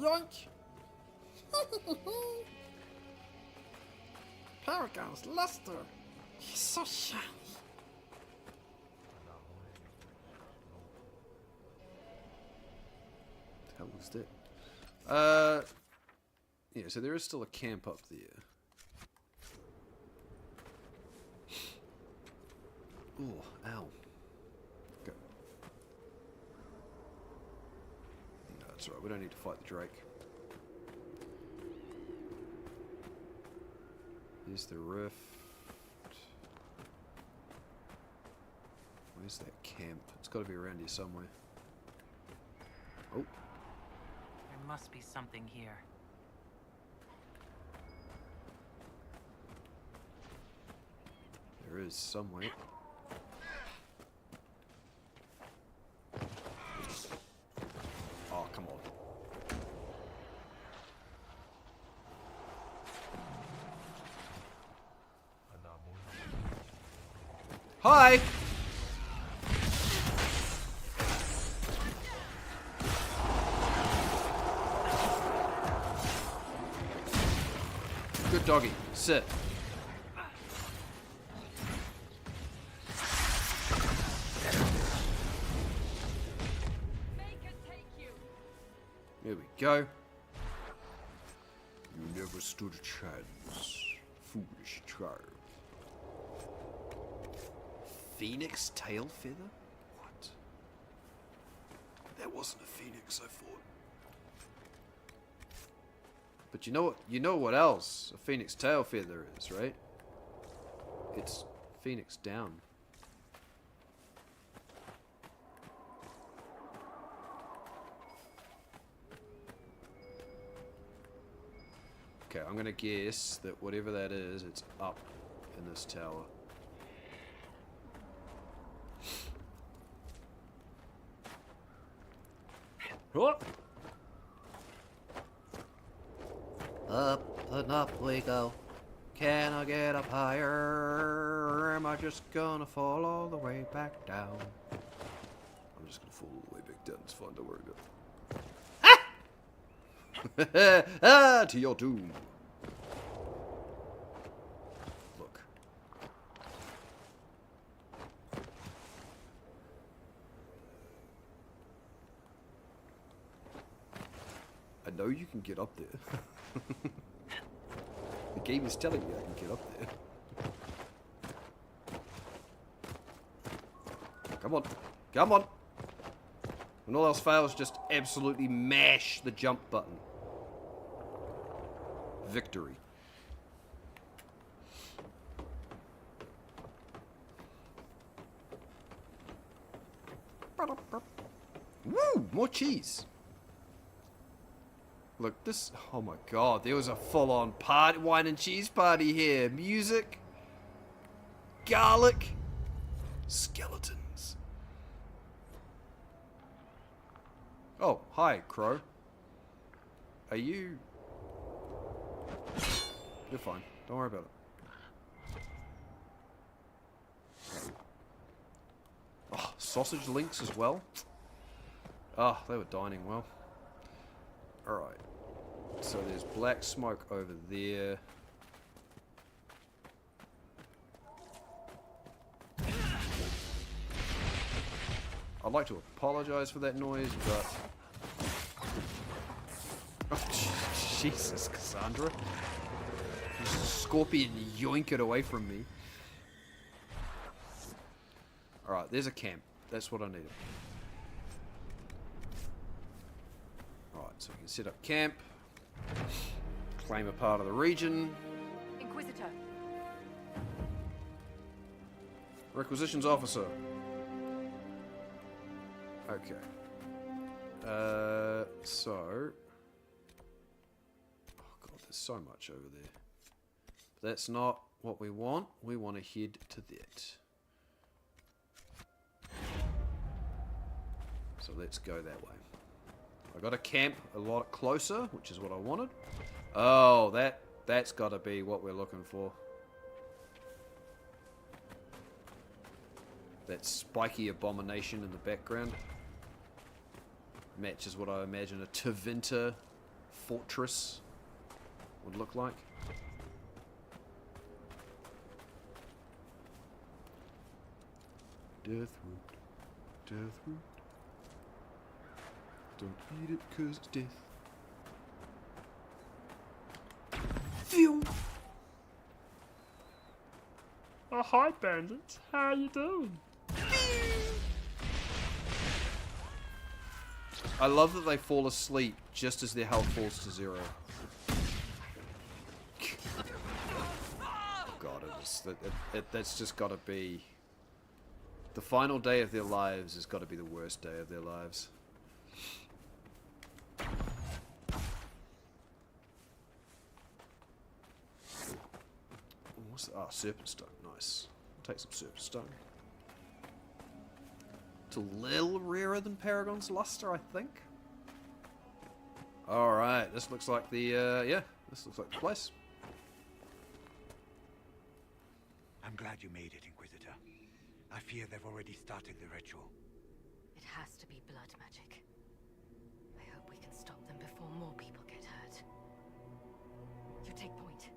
S1: Yoink! Paragon's luster. He's so shiny. What the hell was that? Yeah, so there is still a camp up there. Oh, ow. Go. No, that's right. We don't need to fight the Drake. Here's the rift. Where's that camp? It's got to be around here somewhere. Oh.
S4: There must be something here.
S1: There is somewhere. Oh, come on. Hi! Good doggy. Sit. There we go. You never stood a chance, foolish child. Phoenix tail feather? What? That wasn't a phoenix, I thought. But you know what? You know what else a phoenix tail feather is, right? It's phoenix down. Okay, I'm gonna guess that whatever that is, it's up in this tower. What? Up and up we go. Can I get up higher? Or am I just gonna fall all the way back down? I'm just gonna fall all the way back down. It's fine, don't worry about it. Ah! To your doom. Look. I know you can get up there. The game is telling me I can get up there. Come on. Come on. When all else fails, just absolutely mash the jump button. Victory. Woo! More cheese. Look, this... Oh my god, there was a full-on party, wine and cheese party here. Music. Garlic. Skeletons. Oh, hi, Crow. Are you... You're fine. Don't worry about it. Oh, sausage links as well. Ah, oh, they were dining well. Alright. So there's black smoke over there. I'd like to apologize for that noise, but... Oh, Jesus, Cassandra. Just a scorpion yoink it away from me. Alright, there's a camp. That's what I needed. Alright, so we can set up camp. Claim a part of the region.
S3: Inquisitor.
S1: Requisitions officer. Okay. So... Oh god, there's so much over there. But that's not what we want. We want to head to that. So let's go that way. I got a camp a lot closer, which is what I wanted. Oh, that's got to be what we're looking for. That spiky abomination in the background. Matches what I imagine a Tevinter fortress would look like. Death root. Death root. Don't eat it 'cause it's death. Phew! Oh, hi, bandits. How you doing? I love that they fall asleep just as their health falls to 0. God, that's just got to be... The final day of their lives has got to be the worst day of their lives. What's that? Ah, serpent stone. Nice. Take some serpent stone. It's a little rarer than Paragon's Luster, I think. Alright, this looks like the, yeah, this looks like the place.
S6: I'm glad you made it, Inquisitor. I fear they've already started the ritual.
S3: It has to be blood magic. I hope we can stop them before more people get hurt. You take point.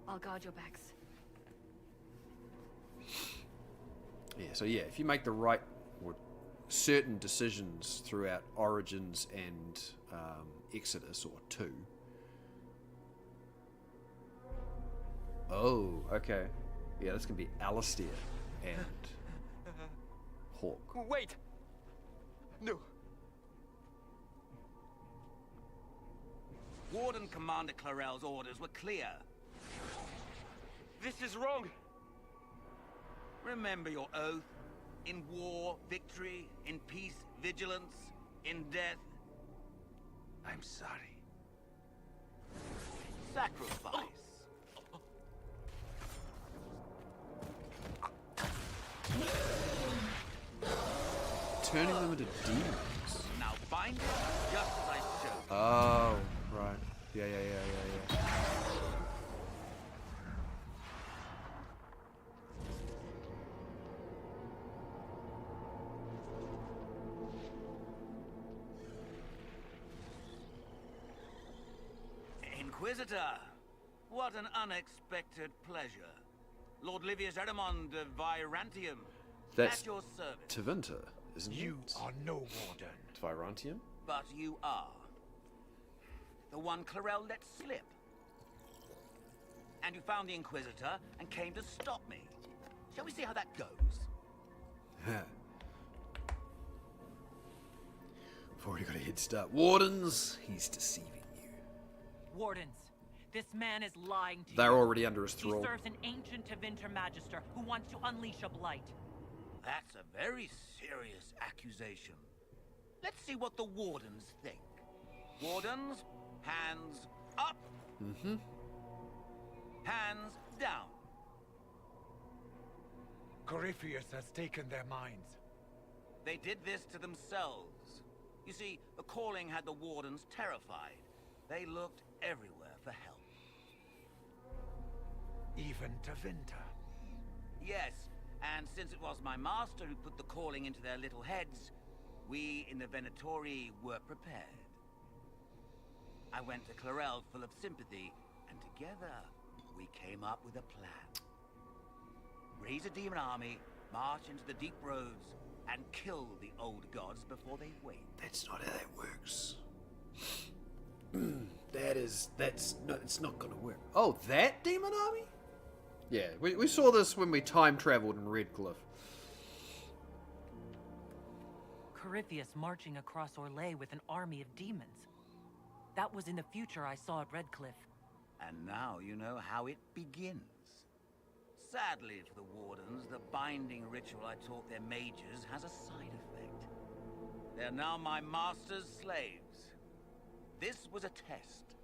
S3: I'll guard your backs.
S1: Yeah, so yeah, if you make the right or certain decisions throughout Origins and Exodus or 2. Oh, okay. Yeah, this can be Alistair and Hawk.
S8: Wait! No.
S9: Warden Commander Clarel's orders were clear.
S8: This is wrong.
S9: Remember your oath. In war, victory. In peace, vigilance. In death, I'm sorry. Sacrifice.
S1: Turning them into demons.
S9: Now bind it just as I showed.
S1: Oh, right. Yeah.
S9: Inquisitor, what an unexpected pleasure. Lord Livius Erimond of Virantium.
S1: That's
S9: at your service.
S1: Tevinter, isn't it?
S6: You are no warden.
S1: Virantium?
S9: But you are. The one Clarel let slip. And you found the Inquisitor and came to stop me. Shall we see how that goes?
S1: I've already got a head start. Wardens, he's deceiving you.
S4: Wardens, this man is lying to you.
S1: They're already under his
S4: He
S1: thrall.
S4: serves an ancient Tevinter Magister who wants to unleash a blight.
S9: That's a very serious accusation. Let's see what the Wardens think. Wardens, hands up.
S1: Mm-hmm.
S9: Hands down.
S6: Corypheus has taken their minds.
S9: They did this to themselves. You see, the calling had the Wardens terrified. They looked everywhere for help.
S6: Even Tevinter.
S9: Yes, and since it was my master who put the calling into their little heads, we in the Venatori were prepared. I went to Clarel full of sympathy, and together we came up with a plan. Raise a demon army, march into the deep roads, and kill the old gods before they wake.
S1: That's not how that works. It's not gonna work. Oh, that demon army? Yeah, we saw this when we time traveled in Redcliffe.
S4: Corypheus marching across Orlais with an army of demons. That was in the future I saw at Redcliffe.
S9: And now you know how it begins. Sadly for the Wardens, the binding ritual I taught their mages has a side effect. They're now my master's slaves. This was a test.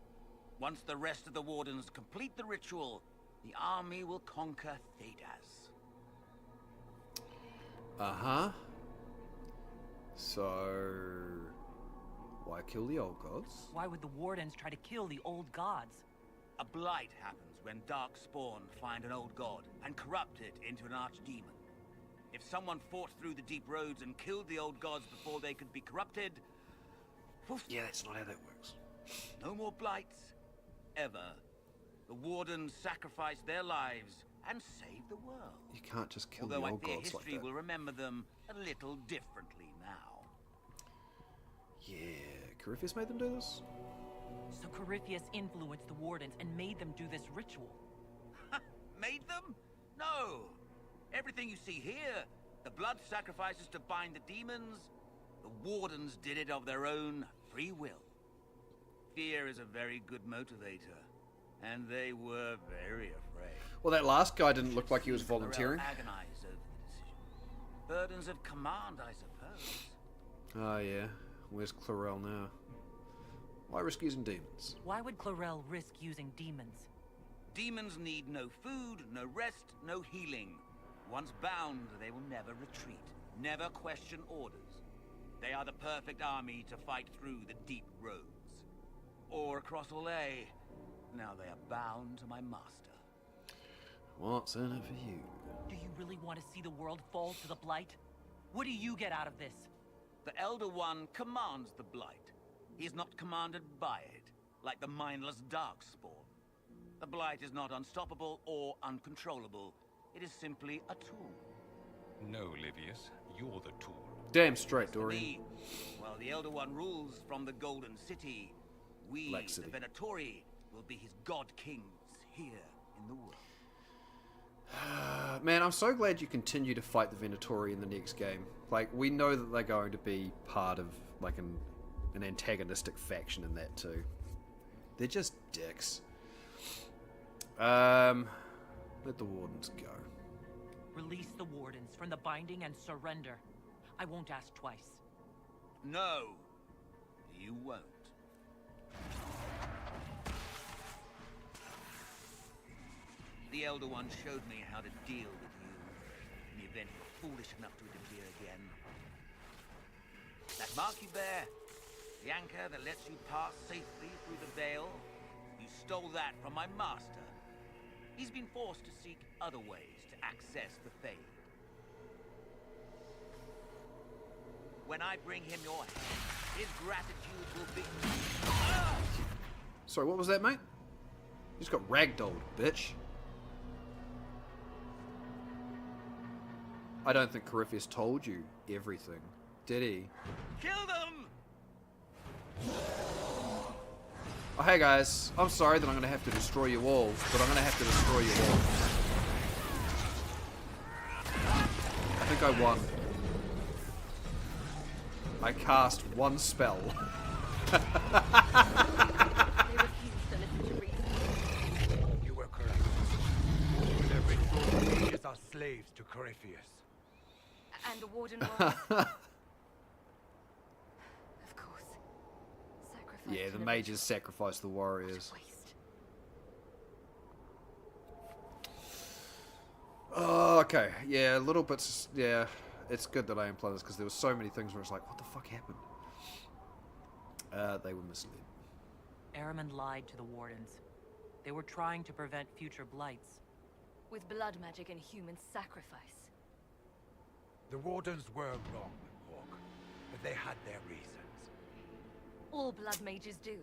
S9: Once the rest of the Wardens complete the ritual, the army will conquer Thedas.
S1: Uh-huh. So... why kill the old gods?
S4: Why would the Wardens try to kill the old gods?
S9: A blight happens when dark spawn find an old god and corrupt it into an archdemon. If someone fought through the deep roads and killed the old gods before they could be corrupted... poof,
S1: Yeah, that's not how that works.
S9: no more blights, ever. The Wardens sacrificed their lives and save the world.
S1: You can't just kill
S9: Although
S1: the
S9: I
S1: old
S9: fear
S1: gods like
S9: history
S1: that.
S9: will remember them a little differently now.
S1: Yeah, Corypheus made them do this?
S4: So Corypheus influenced the Wardens and made them do this ritual.
S9: Made them? No. Everything you see here, the blood sacrifices to bind the demons, the Wardens did it of their own free will. Fear is a very good motivator, and they were very afraid.
S1: Well, that last guy didn't look like he was volunteering.
S9: Agonized over the decision. Burdens of command, I suppose.
S1: Oh, yeah. Where's Chlorel now? Why risk using demons?
S4: Why would Chlorel risk using demons?
S9: Demons need no food, no rest, no healing. Once bound, they will never retreat, never question orders. They are the perfect army to fight through the deep roads. Or across Olay. Now they are bound to my master.
S1: What's in it for you?
S4: Do you really want to see the world fall to the Blight? What do you get out of this?
S9: The Elder One commands the Blight. He is not commanded by it, like the mindless Darkspawn. The Blight is not unstoppable or uncontrollable. It is simply a tool.
S10: No, Livius, you're the tool.
S1: Damn straight,
S9: For
S1: Dorian.
S9: me, while the Elder One rules from the Golden City, we,
S1: Black
S9: the
S1: City.
S9: Venatori, will be his God Kings here in the world.
S1: Man, I'm so glad you continue to fight the Venatori in the next game. Like, we know that they're going to be part of, like, an antagonistic faction in that, too. They're just dicks. Let the Wardens go.
S4: Release the Wardens from the binding and surrender. I won't ask twice.
S9: No, you won't. The Elder One showed me how to deal with you in the event you're foolish enough to interfere again. That mark you bear, the anchor that lets you pass safely through the veil, you stole that from my master. He's been forced to seek other ways to access the Fade. When I bring him your head, his gratitude will be...
S1: Sorry, what was that, mate? You just got ragdolled, bitch. I don't think Corypheus told you everything, did he?
S9: Kill them!
S1: Oh, hey guys, I'm sorry that I'm going to have to destroy you all, but I'm going to have to destroy you all. I think I won. I cast one spell.
S3: They refuse to listen to reason.
S6: You were correct. Their ritual mages are slaves to Corypheus.
S3: And the Warden was... Of course. Sacrifice
S1: Yeah,
S3: to
S1: the
S3: the
S1: mages sacrifice the
S3: ritual.
S1: warriors.
S3: What a waste.
S1: Oh, okay. Yeah, a little bit. Yeah, it's good that I implied this because there were so many things where it's like, what the fuck happened? They were misled.
S4: Ahriman lied to the Wardens. They were trying to prevent future blights.
S3: With blood magic and human sacrifice.
S6: The Wardens were wrong, Hawk, but they had their reasons.
S3: All blood mages do.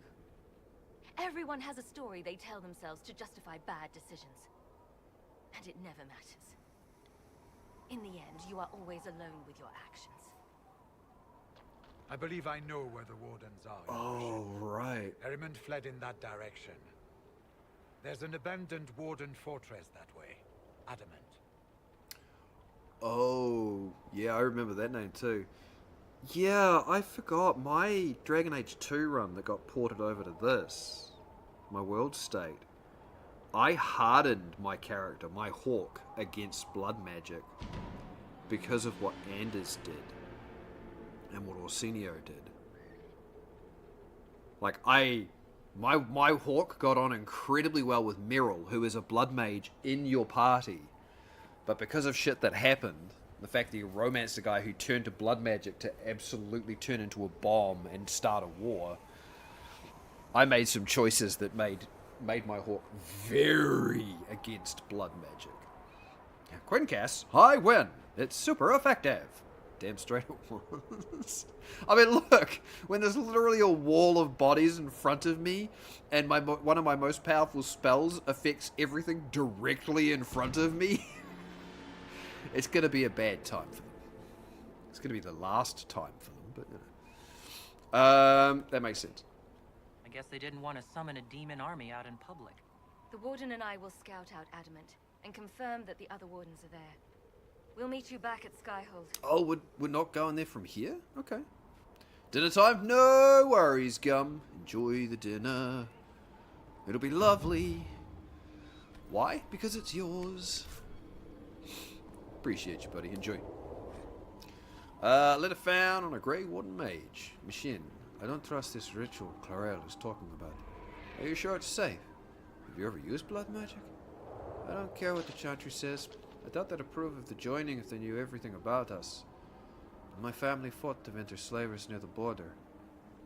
S3: Everyone has a story they tell themselves to justify bad decisions. And it never matters. In the end, you are always alone with your actions.
S6: I believe I know where the Wardens are. Your
S1: Oh,
S6: Worship.
S1: right.
S6: Ehrman fled in that direction. There's an abandoned Warden fortress that way. Adamant.
S1: Oh, yeah, I remember that name too. Yeah, I forgot my Dragon Age 2 run that got ported over to this. My world state. I hardened my character, my Hawk, against blood magic because of what Anders did and what Orsenio did. Like, my Hawk got on incredibly well with Meryl, who is a blood mage in your party. But because of shit that happened, the fact that you romanced a guy who turned to blood magic to absolutely turn into a bomb and start a war, I made some choices that made my Hawk very against blood magic. Quincast, I win. It's super effective. Damn straight it was. I mean, look, when there's literally a wall of bodies in front of me, and one of my most powerful spells affects everything directly in front of me, it's going to be a bad time for them. It's going to be the last time for them, but you know. That makes sense.
S4: I guess they didn't want to summon a demon army out in public.
S3: The Warden and I will scout out Adamant and confirm that the other Wardens are there. We'll meet you back at Skyhold.
S1: Oh, we're not going there from here? Okay. Dinner time? No worries, Gum. Enjoy the dinner. It'll be lovely. Why? Because it's yours. Appreciate you, buddy. Enjoy. Letter found on a Grey Warden Mage. Machine. I don't trust this ritual Clarel is talking about. Are you sure it's safe? Have you ever used blood magic? I don't care what the Chantry says. I doubt they'd approve of the joining if they knew everything about us. My family fought the winter slavers near the border.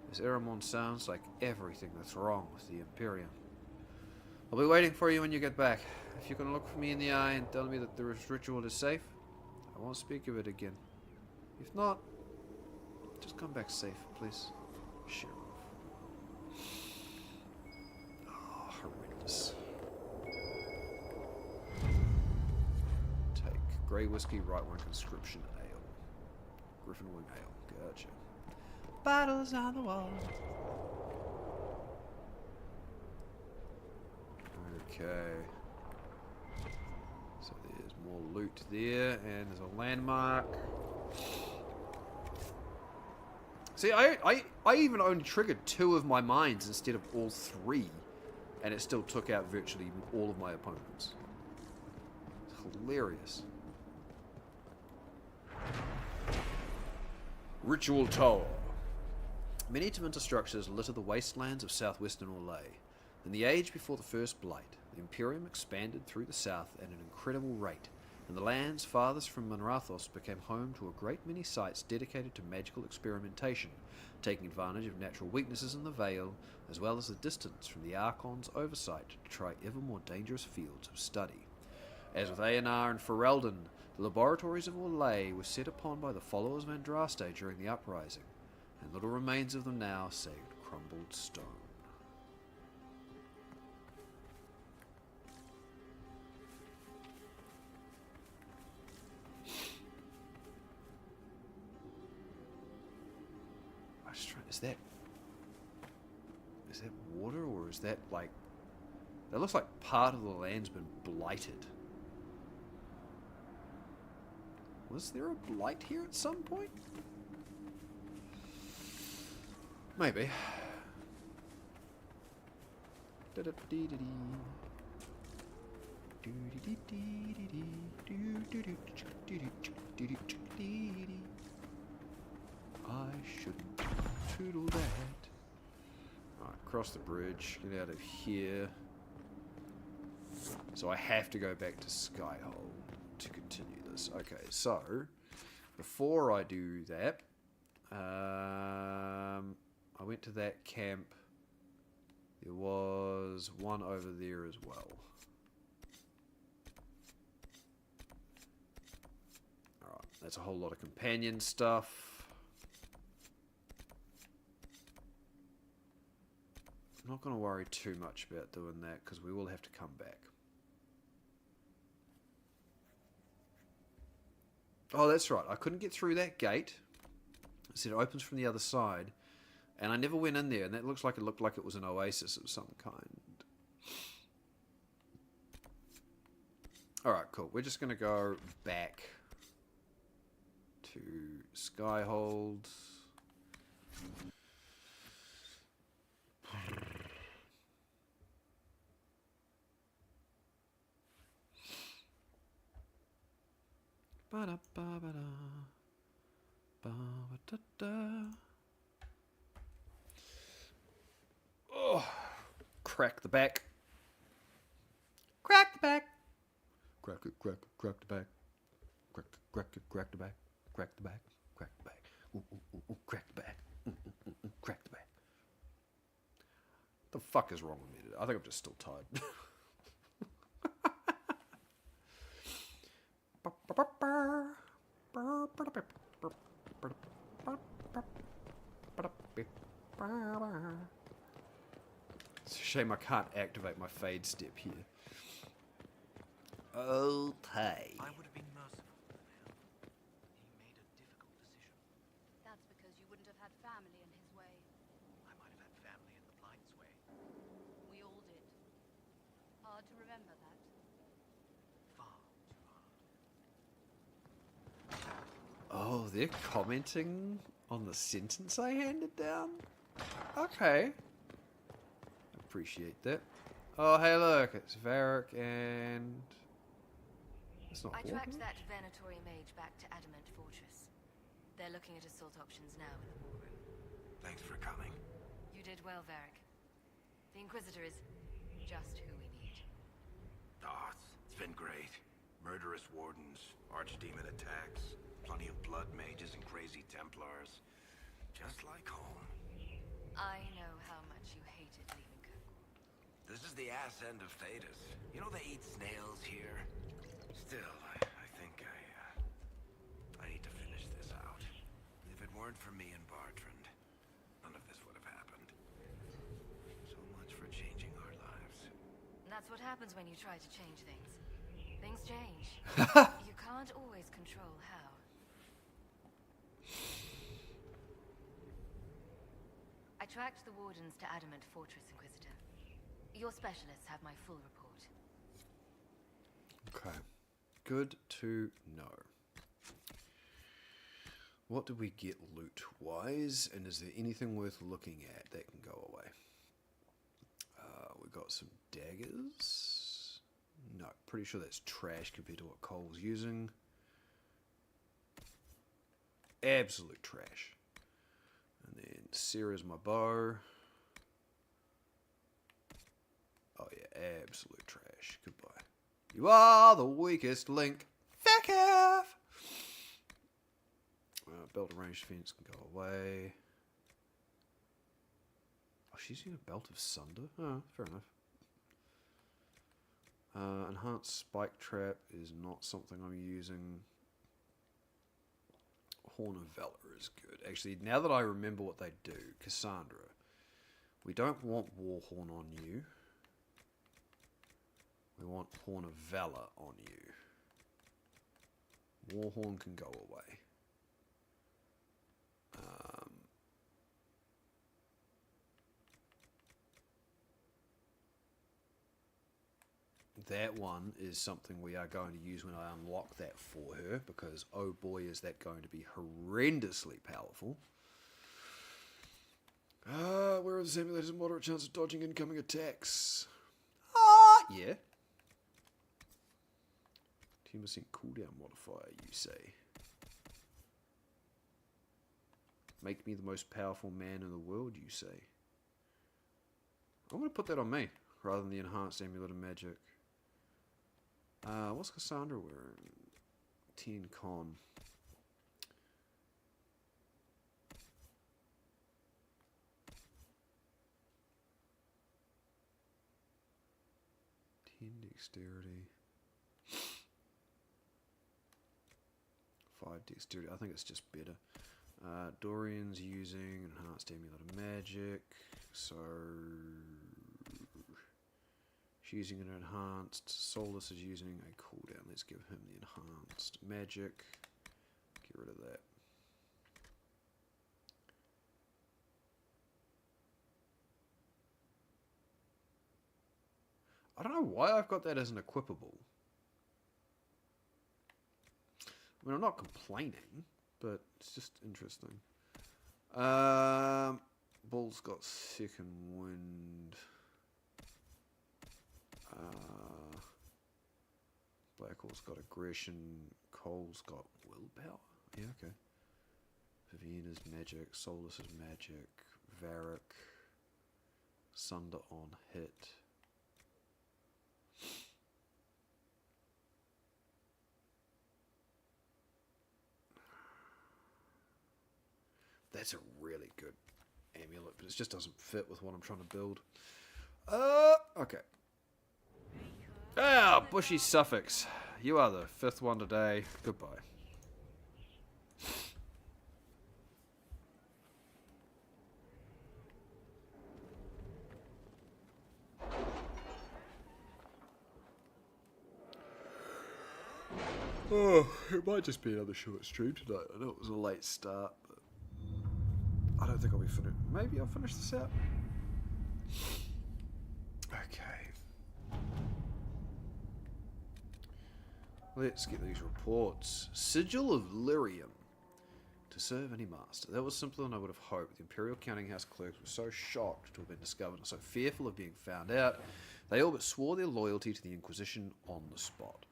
S1: This Aramon sounds like everything that's wrong with the Imperium. I'll be waiting for you when you get back. If you can look me in the eye and tell me that the ritual is safe, I won't speak of it again. If not, just come back safe, please. Sheriff. Oh, horrendous. Take grey whiskey, right wine conscription ale. Griffin wing ale. Gotcha. Battles on the wall. Okay. So there's more loot there, and there's a landmark. See, I even only triggered 2 of my mines instead of all 3, and it still took out virtually all of my opponents. It's hilarious. Ritual Tower. Many Teminter structures litter the wastelands of southwestern Orlais. In the age before the First Blight, the Imperium expanded through the south at an incredible rate, and the lands farthest from Monrathos became home to a great many sites dedicated to magical experimentation, taking advantage of natural weaknesses in the Vale, as well as the distance from the Archon's oversight to try ever more dangerous fields of study. As with Aenar and Ferelden, the laboratories of Orlais were set upon by the followers of Andraste during the Uprising, and little remains of them now save crumbled stone. Is that water, or is that like... That looks like part of the land's been blighted. Was there a blight here at some point? Maybe. I shouldn't toodle that. Alright, cross the bridge, get out of here. So I have to go back to Skyhold to continue this. Okay, so before I do that, I went to that camp. There was one over there as well. Alright, that's a whole lot of companion stuff. I'm not going to worry too much about doing that because we will have to come back. Oh, that's right. I couldn't get through that gate. It said it opens from the other side. And I never went in there. And that looked like it was an oasis of some kind. Alright, cool. We're just going to go back to Skyhold. Oh, crack the back. Crack the back. Crack it, crack it, crack the back. Crack it, crack it, crack the back. Crack the back, crack the back. Ooh, ooh, ooh, ooh, crack the back. Crack the back. What the fuck is wrong with me today? I think I'm just still tired. It's a shame I can't activate my fade step here. Okay.
S11: I would have been merciful with the man. He made a difficult decision.
S3: That's because you wouldn't have had family in his way.
S11: I might have had family in the Blight's way.
S3: We all did. Hard to remember that.
S11: Far too hard.
S1: Oh, they're commenting on the sentence I handed down? Okay. Appreciate that. Oh, hey, look, it's Varric and... It's not
S2: I
S1: Hawthorne?
S2: tracked that Venatori mage back to Adamant Fortress. They're looking at assault options now in the war room.
S11: Thanks for coming.
S2: You did well, Varric. The Inquisitor is just who we need.
S11: Ah, it's been great. Murderous wardens, archdemon attacks, plenty of blood mages and crazy Templars. Just like home.
S2: I know how much you hated leaving Kirkwall.
S11: This is the ass end of Thedas. You know they eat snails here? Still, I think I need to finish this out. If it weren't for me and Bartrand, none of this would have happened. So much for changing our lives.
S2: That's what happens when you try to change things. Things change. You can't always control how. I tracked the wardens to Adamant Fortress, Inquisitor. Your specialists have my full report.
S1: Okay. Good to know. What did we get loot-wise? And is there anything worth looking at that can go away? We got some daggers. No, pretty sure that's trash compared to what Cole's using. Absolute trash. And then Sarah's my bow. Oh yeah, absolute trash. Goodbye. You are the weakest link. Fuck off! Belt of ranged fence can go away. Oh, she's using a belt of sunder? Oh, fair enough. Enhanced spike trap is not something I'm using. Horn of Valor is good. Actually, now that I remember what they do, Cassandra, we don't want Warhorn on you. We want Horn of Valor on you. Warhorn can go away. That one is something we are going to use when I unlock that for her, because oh boy is that going to be horrendously powerful. Where are the simulators and moderate chance of dodging incoming attacks? Yeah. 10% cooldown modifier, you say. Make me the most powerful man in the world, you say. I'm going to put that on me, rather than the enhanced amulet of magic. What's Cassandra wearing? 10 con. Dexterity. 5 dexterity. I think it's just better. Dorian's using enhanced amulet of magic, so she's using an enhanced. Solus is using a cooldown. Let's give him the enhanced magic. Get rid of that. I don't know why I've got that as an equipable. I mean, I'm not complaining, but it's just interesting. Bull's got second wind. Blackhawk's got aggression. Cole's got willpower. Yeah, okay. Viviana's magic. Solus is magic. Varric. Sunder on hit. That's a really good amulet, but it just doesn't fit with what I'm trying to build. Okay. Ah, Bushy Suffix. You are the 5th one today. Goodbye. Oh, it might just be another short stream tonight. I know it was a late start, but I don't think I'll be finished. Maybe I'll finish this out. Okay. Let's get these reports. Sigil of Lyrium. To serve any master. That was simpler than I would have hoped. The Imperial Counting House clerks were so shocked to have been discovered and so fearful of being found out, they all but swore their loyalty to the Inquisition on the spot.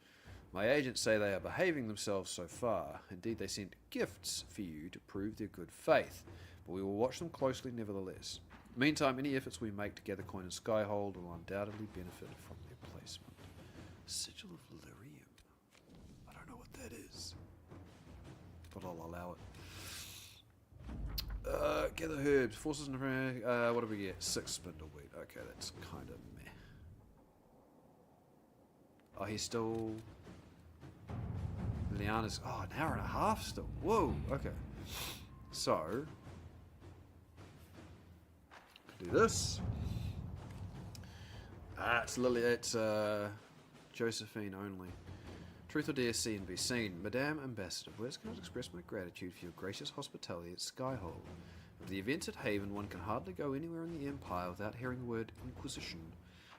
S1: My agents say they are behaving themselves so far. Indeed, they sent gifts for you to prove their good faith, but we will watch them closely nevertheless. Meantime, any efforts we make to gather coin and Skyhold will undoubtedly benefit from their placement. Sigil of Lyrium. I don't know what that is, but I'll allow it. Gather herbs. Forces in what do we get? 6 spindleweed. Okay, that's kind of meh. Oh, he's still... Liana's... Oh, an hour and a half still. Whoa, okay. So... do this. It's Lily. It's Josephine only. Truth or dare see and be seen. Madame Ambassador, words cannot express my gratitude for your gracious hospitality at Skyhold. After the events at Haven, one can hardly go anywhere in the Empire without hearing the word Inquisition.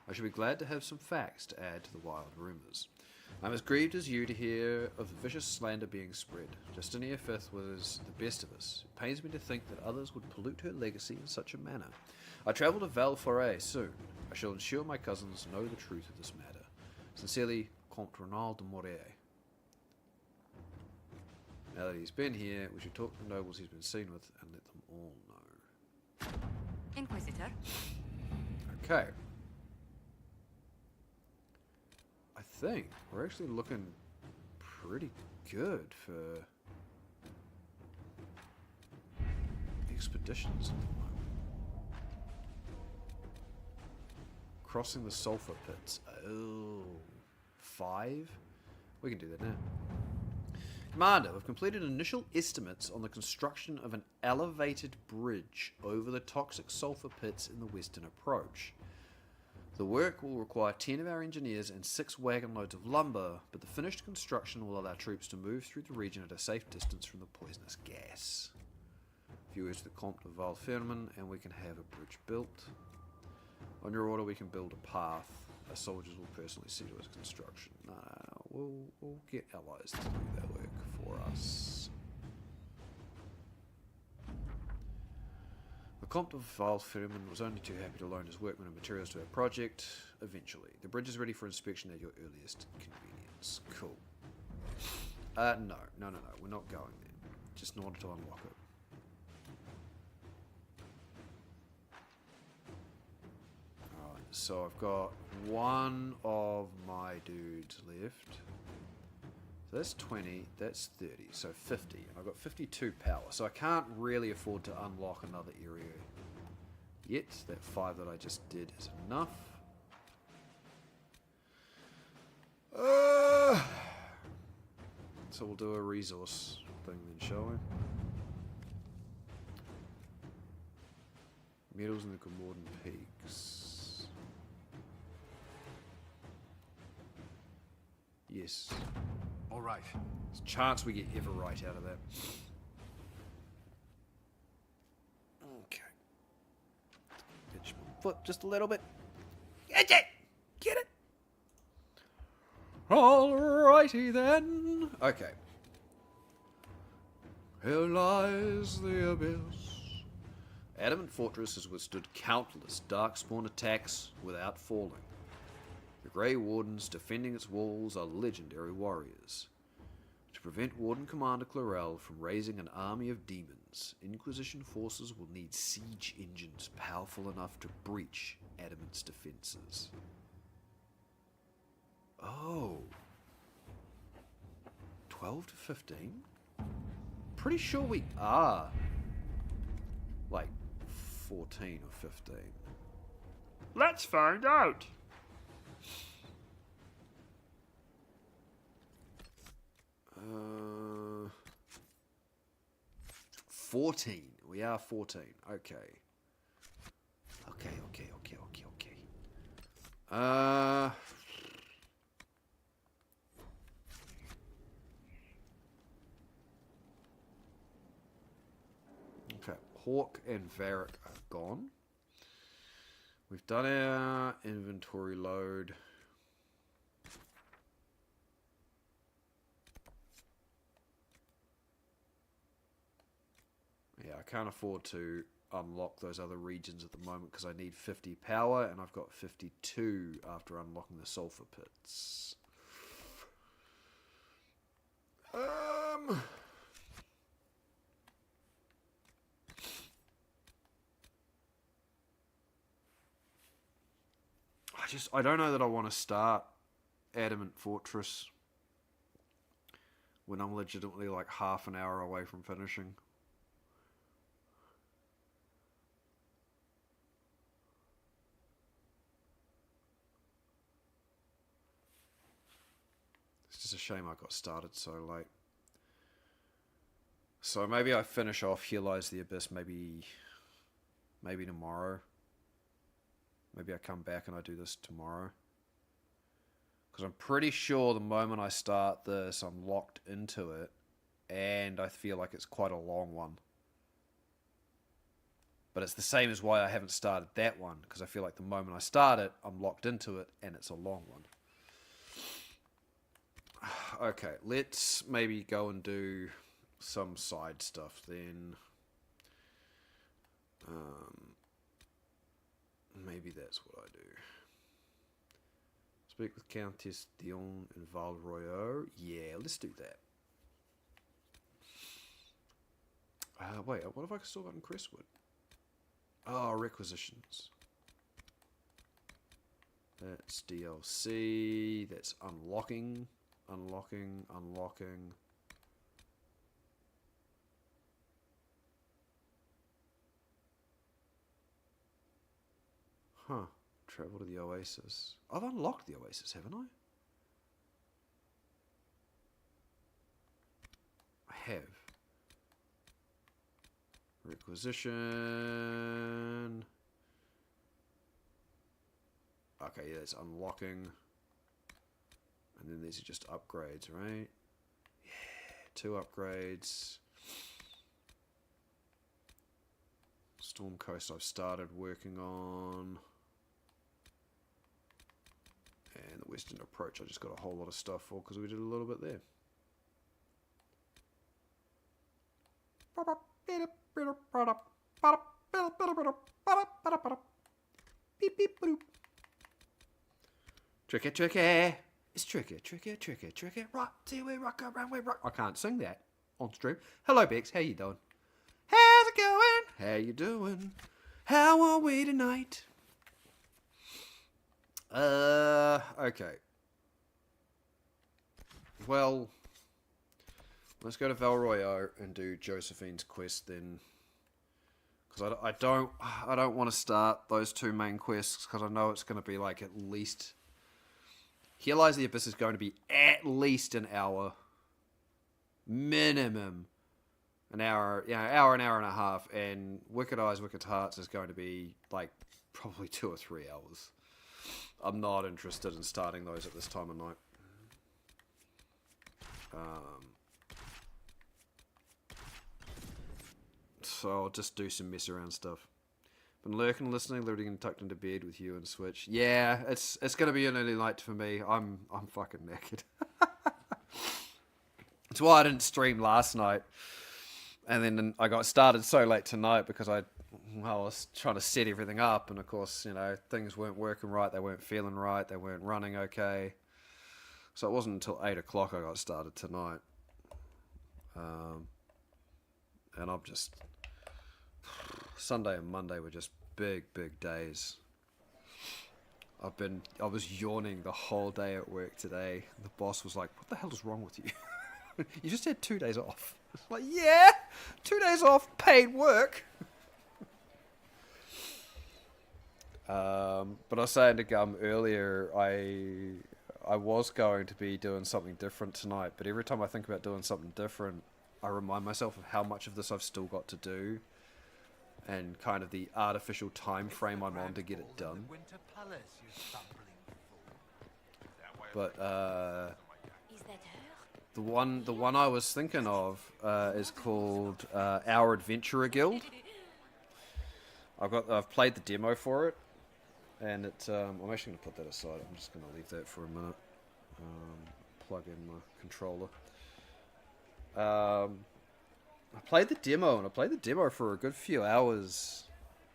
S1: I shall be glad to have some facts to add to the wild rumours. I am as grieved as you to hear of the vicious slander being spread. Justinia V was the best of us. It pains me to think that others would pollute her legacy in such a manner. I travel to Val Foret soon. I shall ensure my cousins know the truth of this matter. Sincerely, Comte Ronald de Moret. Now that he's been here, we should talk to the nobles he's been seen with and let them all know.
S3: Inquisitor.
S1: Okay. I think we're actually looking pretty good for expeditions at the moment. Crossing the sulfur pits. Oh, 5? We can do that now. Commander, we've completed initial estimates on the construction of an elevated bridge over the toxic sulfur pits in the western approach. The work will require 10 of our engineers and 6 wagon loads of lumber, but the finished construction will allow troops to move through the region at a safe distance from the poisonous gas. A few words to the Comte of Valferman and we can have a bridge built. On your order, we can build a path. Our soldiers will personally see to its construction. We'll get allies to do that work for us. The Comte of Valferman was only too happy to loan his workmen and materials to our project. Eventually, the bridge is ready for inspection at your earliest convenience. Cool. No, we're not going there. Just in order to unlock it. So I've got one of my dudes left. So that's 20, that's 30, so 50. And I've got 52 power, so I can't really afford to unlock another area yet. That 5 that I just did is enough. So we'll do a resource thing then, shall we? Metals in the Gomordan Peaks. Yes.
S11: All right.
S1: There's a chance we get Everite out of that. Okay. Pitch my foot just a little bit. Get it! Get it! Alrighty then. Okay. Here lies the abyss. Adamant Fortress has withstood countless Darkspawn attacks without falling. The Grey Wardens defending its walls are legendary warriors. To prevent Warden Commander Chlorel from raising an army of demons, Inquisition forces will need siege engines powerful enough to breach Adamant's defenses. Oh. 12 to 15? Pretty sure we are. Like 14 or 15. Let's find out. 14. We are 14. Okay. Okay. Okay, Hawk and Varric are gone. We've done our inventory load. Yeah, I can't afford to unlock those other regions at the moment because I need 50 power and I've got 52 after unlocking the sulfur pits. I don't know that I want to start Adamant Fortress when I'm legitimately like half an hour away from finishing. It's just a shame I got started so late. So maybe I finish off Here Lies the Abyss maybe tomorrow. Maybe I come back and I do this tomorrow. Because I'm pretty sure the moment I start this, I'm locked into it. And I feel like it's quite a long one. But it's the same as why I haven't started that one. Because I feel like the moment I start it, I'm locked into it and it's a long one. Okay, let's maybe go and do some side stuff then. Maybe that's what I do. Speak with Countess Dion and Val Royaux. Yeah, let's do that. Wait, what have I still got in Crestwood? Oh, requisitions. That's DLC. That's unlocking. Unlocking. Huh. Travel to the Oasis. I've unlocked the Oasis, haven't I? I have. Requisition. Okay, yeah, that's unlocking. And then these are just upgrades, right? Yeah, 2 upgrades. Storm Coast I've started working on. And the Western Approach I just got a whole lot of stuff for because we did a little bit there. Beep, beep, boop. Tricky. It's tricky. Rock till we rock around, we rock. I can't sing that on stream. Hello, Bex. How you doing? How's it going? How you doing? How are we tonight? Okay. Well, let's go to Val Royaux and do Josephine's quest then. Because I don't want to start those 2 main quests because I know it's going to be like at least... Here Lies the Abyss is going to be at least an hour. Minimum. An hour, an hour and a half. And Wicked Eyes, Wicked Hearts is going to be like probably 2 or 3 hours. I'm not interested in starting those at this time of night. So I'll just do some mess around stuff. Been lurking, listening, literally getting tucked into bed with you and Switch. Yeah, it's gonna be an early night for me. I'm fucking knackered. That's why I didn't stream last night. And then I got started so late tonight because I was trying to set everything up, and of course, you know, things weren't working right, they weren't feeling right, they weren't running okay. So it wasn't until 8 o'clock I got started tonight. And I'm just... Sunday and Monday were just big days. I was yawning the whole day at work today. The boss was like, "What the hell is wrong with you? You just had 2 days off." It's like, yeah, 2 days off, paid work. But I was saying to Gum earlier, I was going to be doing something different tonight, but every time I think about doing something different, I remind myself of how much of this I've still got to do. And kind of the artificial time frame I'm on to get it done. But
S3: Is that her?
S1: The one I was thinking of is called Our Adventurer Guild. I've played the demo for it, and it's I'm actually gonna put that aside. I'm just gonna leave that for a minute. Plug in my controller. I played the demo, and I played the demo for a good few hours,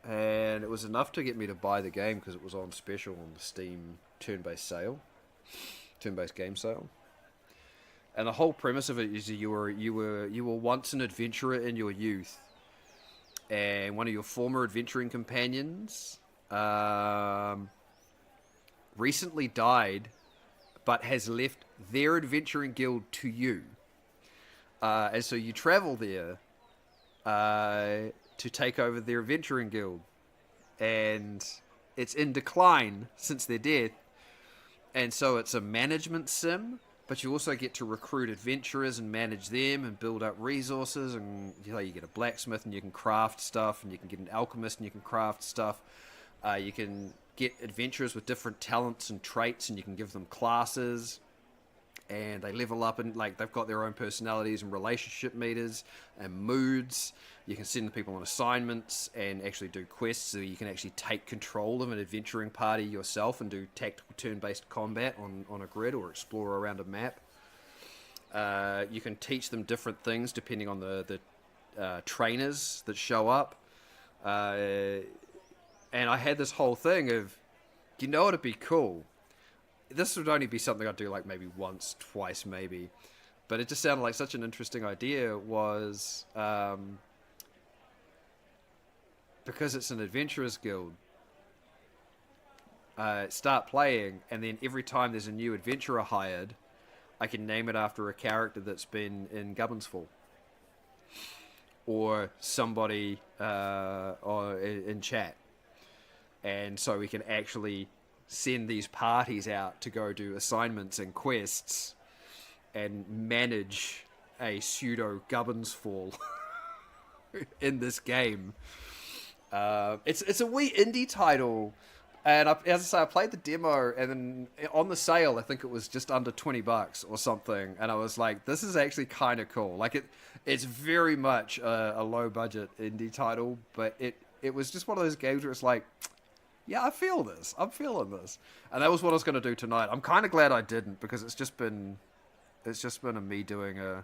S1: and it was enough to get me to buy the game because it was on special on the Steam turn-based game sale. And the whole premise of it is you were once an adventurer in your youth, and one of your former adventuring companions recently died, but has left their adventuring guild to you. And so you travel there to take over their adventuring guild, and it's in decline since their death. And so it's a management sim, but you also get to recruit adventurers and manage them and build up resources. And you get a blacksmith and you can craft stuff, and you can get an alchemist and you can craft stuff. You can get adventurers with different talents and traits, and you can give them classes. And they level up, and they've got their own personalities and relationship meters and moods. You can send people on assignments and actually do quests, so you can actually take control of an adventuring party yourself and do tactical turn-based combat on a grid or explore around a map. You can teach them different things depending on the trainers that show up. And I had this whole thing of, you know, it'd be cool. This would only be something I'd do maybe once, twice, maybe. But it just sounded like such an interesting idea. Was because it's an adventurers guild. Start playing, and then every time there's a new adventurer hired, I can name it after a character that's been in Gubbins Fall, or somebody or in chat, and so we can actually send these parties out to go do assignments and quests and manage a pseudo Gubbins Fall in this game. It's a wee indie title, and as I say, I played the demo, and then on the sale I think it was just under $20 or something, and I was like, this is actually kind of cool. It's very much a low budget indie title, but it was just one of those games where it's like, yeah, I feel this. I'm feeling this. And that was what I was going to do tonight. I'm kind of glad I didn't, because it's just been a me doing a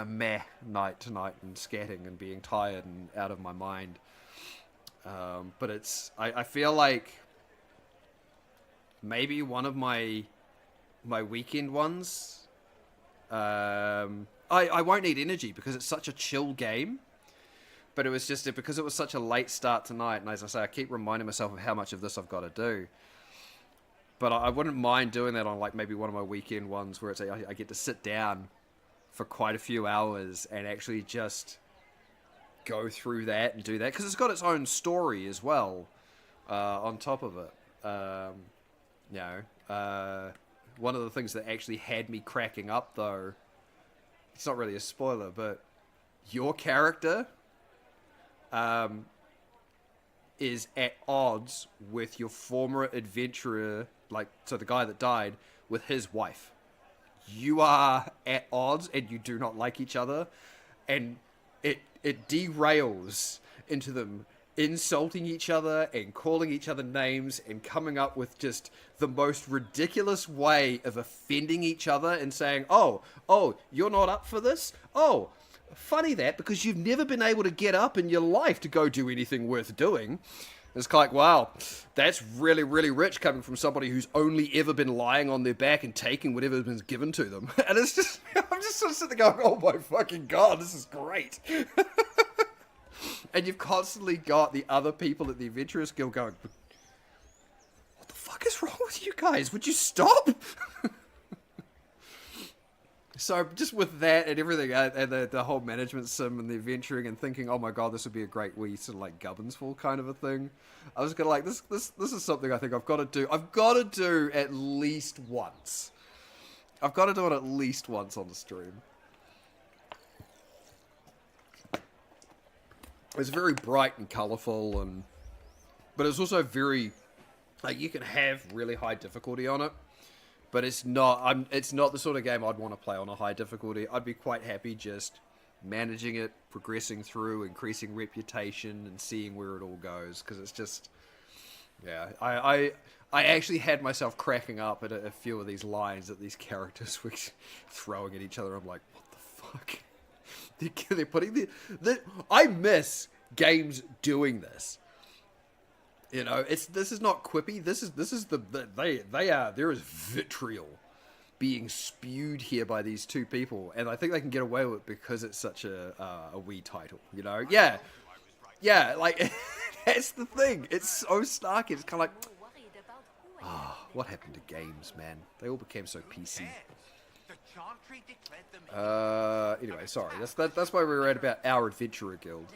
S1: meh night tonight and scatting and being tired and out of my mind. But I feel like maybe one of my weekend ones. I won't need energy because it's such a chill game. But it was just because it was such a late start tonight, and as I say, I keep reminding myself of how much of this I've got to do. But I wouldn't mind doing that on maybe one of my weekend ones where it's I get to sit down for quite a few hours and actually just go through that and do that, because it's got its own story as well on top of it. One of the things that actually had me cracking up, though, it's not really a spoiler, but your character is at odds with your former adventurer, so the guy that died, with his wife. You are at odds, and you do not like each other, and it derails into them insulting each other and calling each other names and coming up with just the most ridiculous way of offending each other and saying, oh, you're not up for this? Oh, funny that, because you've never been able to get up in your life to go do anything worth doing. It's kind of like, wow, that's really, really rich coming from somebody who's only ever been lying on their back and taking whatever's been given to them. And it's just, I'm just sort of sitting there going, oh my fucking god, this is great. And you've constantly got the other people at the Adventurers Guild going, what the fuck is wrong with you guys? Would you stop? So just with that and everything, and the whole management sim and the adventuring and thinking, oh my god, this would be a great wee sort of Gubbins Fall kind of a thing. I was gonna this is something I think I've got to do. I've got to do at least once. I've got to do it at least once on the stream. It's very bright and colourful, but it's also very, you can have really high difficulty on it. But it's not. It's not the sort of game I'd want to play on a high difficulty. I'd be quite happy just managing it, progressing through, increasing reputation, and seeing where it all goes. Because it's just, yeah. I actually had myself cracking up at a few of these lines that these characters were throwing at each other. I'm like, what the fuck? They're putting the. I miss games doing this. You know, this is not quippy. This is there is vitriol being spewed here by these two people, and I think they can get away with it because it's such a Wii title. You know, yeah, like that's the thing. It's so snarky. It's kind of like, what happened to games, man? They all became so PC. Anyway, sorry. That's why we were at about Our Adventurer Guild.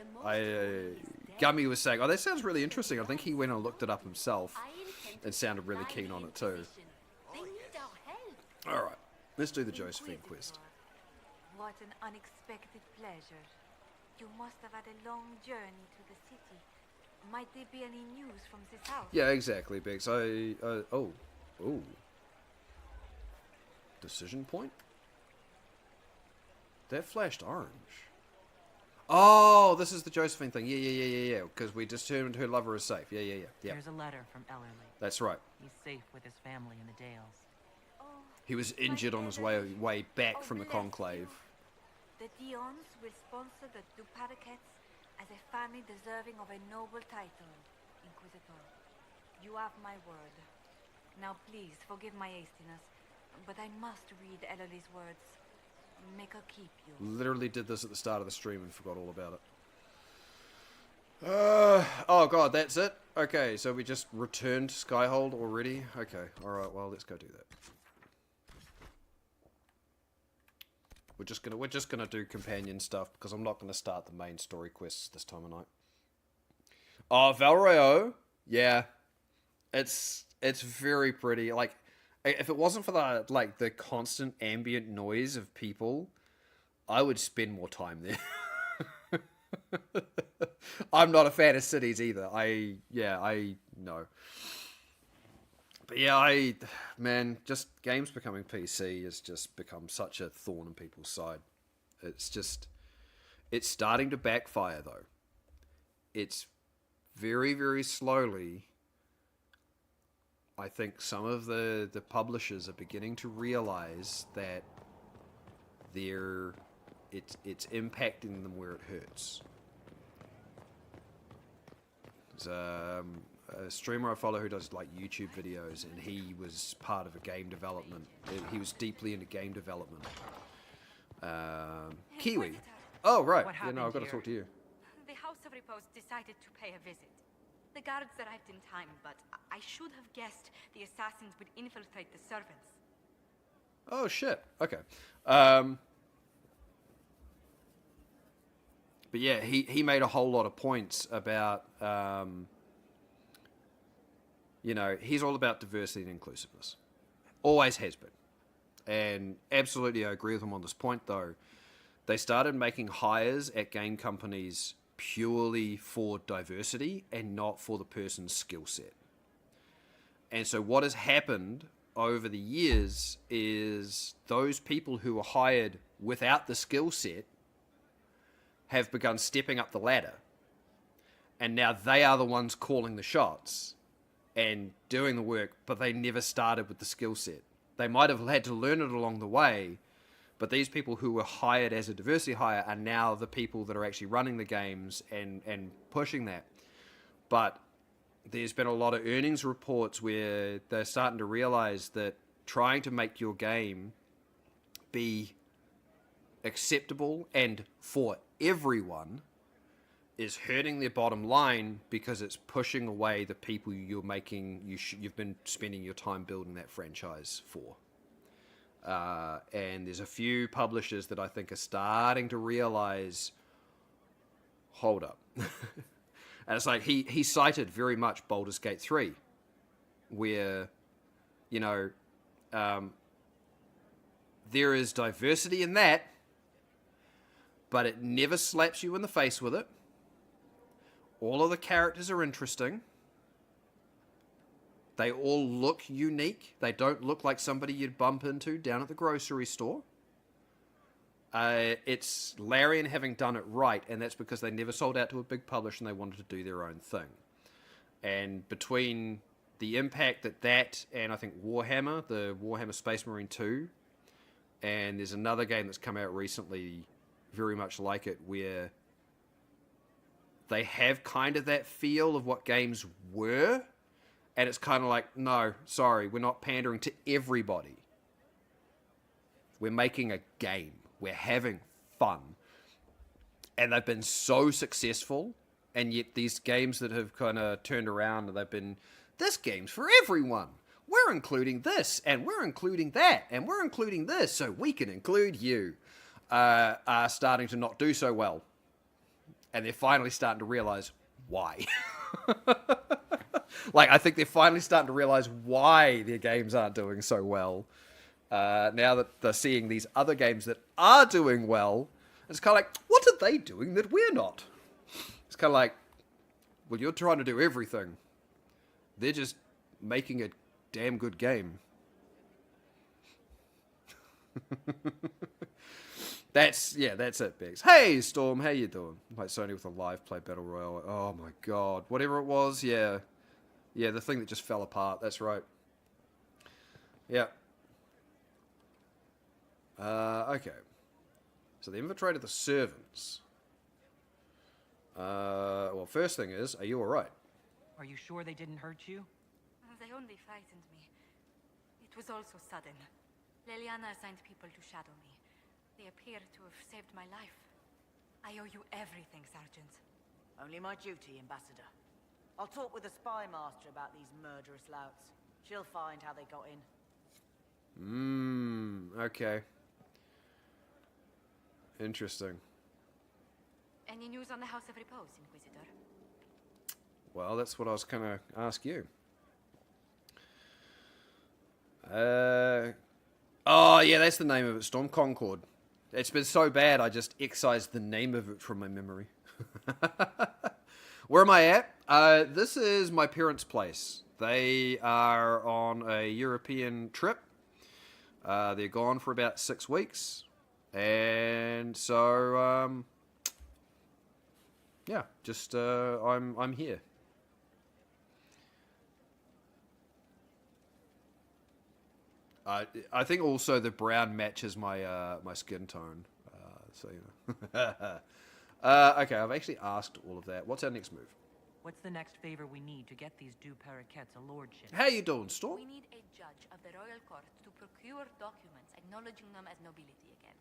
S1: Gummy was saying, oh, that sounds really interesting. I think he went and looked it up himself and sounded really keen on it too. Alright, let's do the Josephine quest.
S2: What an unexpected pleasure. You must have had a long journey to the city. Might there be any news from this house?
S1: Yeah, exactly, Bex. Oh. Decision point? That flashed orange. Oh, this is the Josephine thing. Yeah. Because we determined her lover is safe. Yeah.
S4: There's a letter from Ellerly.
S1: That's right.
S4: He's safe with his family in the Dales.
S1: He was injured on his way back from the Conclave.
S2: The Dions will sponsor the Duparakets as a family deserving of a noble title, Inquisitor. You have my word. Now please, forgive my hastiness, but I must read Ellerly's words. Make her keep you.
S1: Literally did this at the start of the stream and forgot all about it. Oh god, that's it? Okay, so we just returned Skyhold already? Okay, alright, well, let's go do that. We're just gonna do companion stuff because I'm not gonna start the main story quests this time of night. Oh, Val Royeaux, yeah. It's very pretty. Like, if it wasn't for the constant ambient noise of people, I would spend more time there. I'm not a fan of cities either. I know. But yeah, man, just games becoming PC has just become such a thorn in people's side. It's starting to backfire though. It's very, very slowly. I think some of the publishers are beginning to realize that it's impacting them where it hurts. There's a streamer I follow who does like YouTube videos, and he was part of a game development. He was deeply into game development. Kiwi. Oh right.
S4: What
S1: I've got to
S4: here?
S1: talk to you.
S3: The House of Repose decided to pay a visit. The guards arrived in time, but I should have guessed the assassins would infiltrate the servants.
S1: Oh shit. Okay. But yeah, he made a whole lot of points about he's all about diversity and inclusiveness. Always has been. And absolutely I agree with him on this point though. They started making hires at game companies purely for diversity and not for the person's skill set. And so what has happened over the years is those people who were hired without the skill set have begun stepping up the ladder. And now they are the ones calling the shots and doing the work, but they never started with the skill set. They might have had to learn it along the way, but these people who were hired as a diversity hire are now the people that are actually running the games and pushing that. But there's been a lot of earnings reports where they're starting to realize that trying to make your game be acceptable and for everyone is hurting their bottom line because it's pushing away the people you've been spending your time building that franchise for. And there's a few publishers that I think are starting to realize, hold up. And it's like he cited very much Baldur's Gate 3, where, there is diversity in that, but it never slaps you in the face with it. All of the characters are interesting. They all look unique. They don't look like somebody you'd bump into down at the grocery store. It's Larian having done it right, and that's because they never sold out to a big publisher and they wanted to do their own thing. And between the impact that and I think Warhammer, the Warhammer Space Marine 2, and there's another game that's come out recently very much like it, where they have kind of that feel of what games were, and it's kind of like, no, sorry, we're not pandering to everybody. We're making a game. We're having fun. And they've been so successful, and yet these games that have kind of turned around, and they've been, this game's for everyone. We're including this, and we're including that, and we're including this, so we can include you, are starting to not do so well. And they're finally starting to realize why. Like, I think they're finally starting to realize why their games aren't doing so well. Now that they're seeing these other games that are doing well, it's kind of like, what are they doing that we're not? It's kind of like, well, you're trying to do everything. They're just making a damn good game. That's it, Bex. Hey, Storm, how you doing? Like Sony with a live play battle royale. Oh my god, whatever it was, yeah, the thing that just fell apart. That's right. Yeah. Okay. So they infiltrated the servants. Well, first thing is, are you all right?
S4: Are you sure they didn't hurt you?
S2: They only frightened me. It was all so sudden. Leliana assigned people to shadow me. They appear to have saved my life. I owe you everything, Sergeant.
S12: Only my duty, Ambassador. I'll talk with the spy master about these murderous louts. She'll find how they got in.
S1: Okay. Interesting.
S2: Any news on the House of Repose, Inquisitor?
S1: Well, that's what I was going to ask you. Oh, yeah, that's the name of it, Storm Concord. It's been so bad, I just excised the name of it from my memory. Where am I at? This is my parents' place. They are on a European trip. They're gone for about 6 weeks. And so, yeah, just, I'm here. I think also the brown matches my my skin tone, so you know. Okay, I've actually asked all of that. What's our next move?
S4: What's the next favor we need to get these deux paraquets a lordship?
S1: How you doing, Storm?
S3: We need a judge of the royal court to procure documents acknowledging them as nobility again.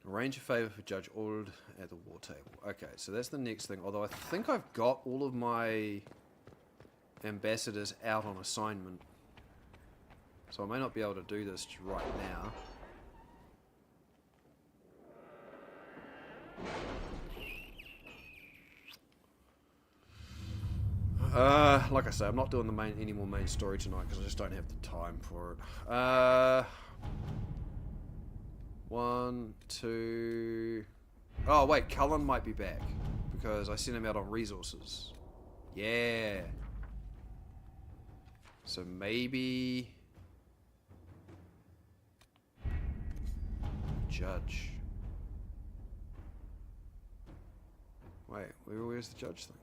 S1: Arrange a favor for Judge Old at the war table. Okay, so that's the next thing. Although I think I've got all of my ambassadors out on assignment. So I may not be able to do this right now. Like I say, I'm not doing any more main story tonight because I just don't have the time for it. 1, 2... Oh, wait, Cullen might be back because I sent him out on resources. Yeah. So maybe... Judge. Wait, where's the judge thing?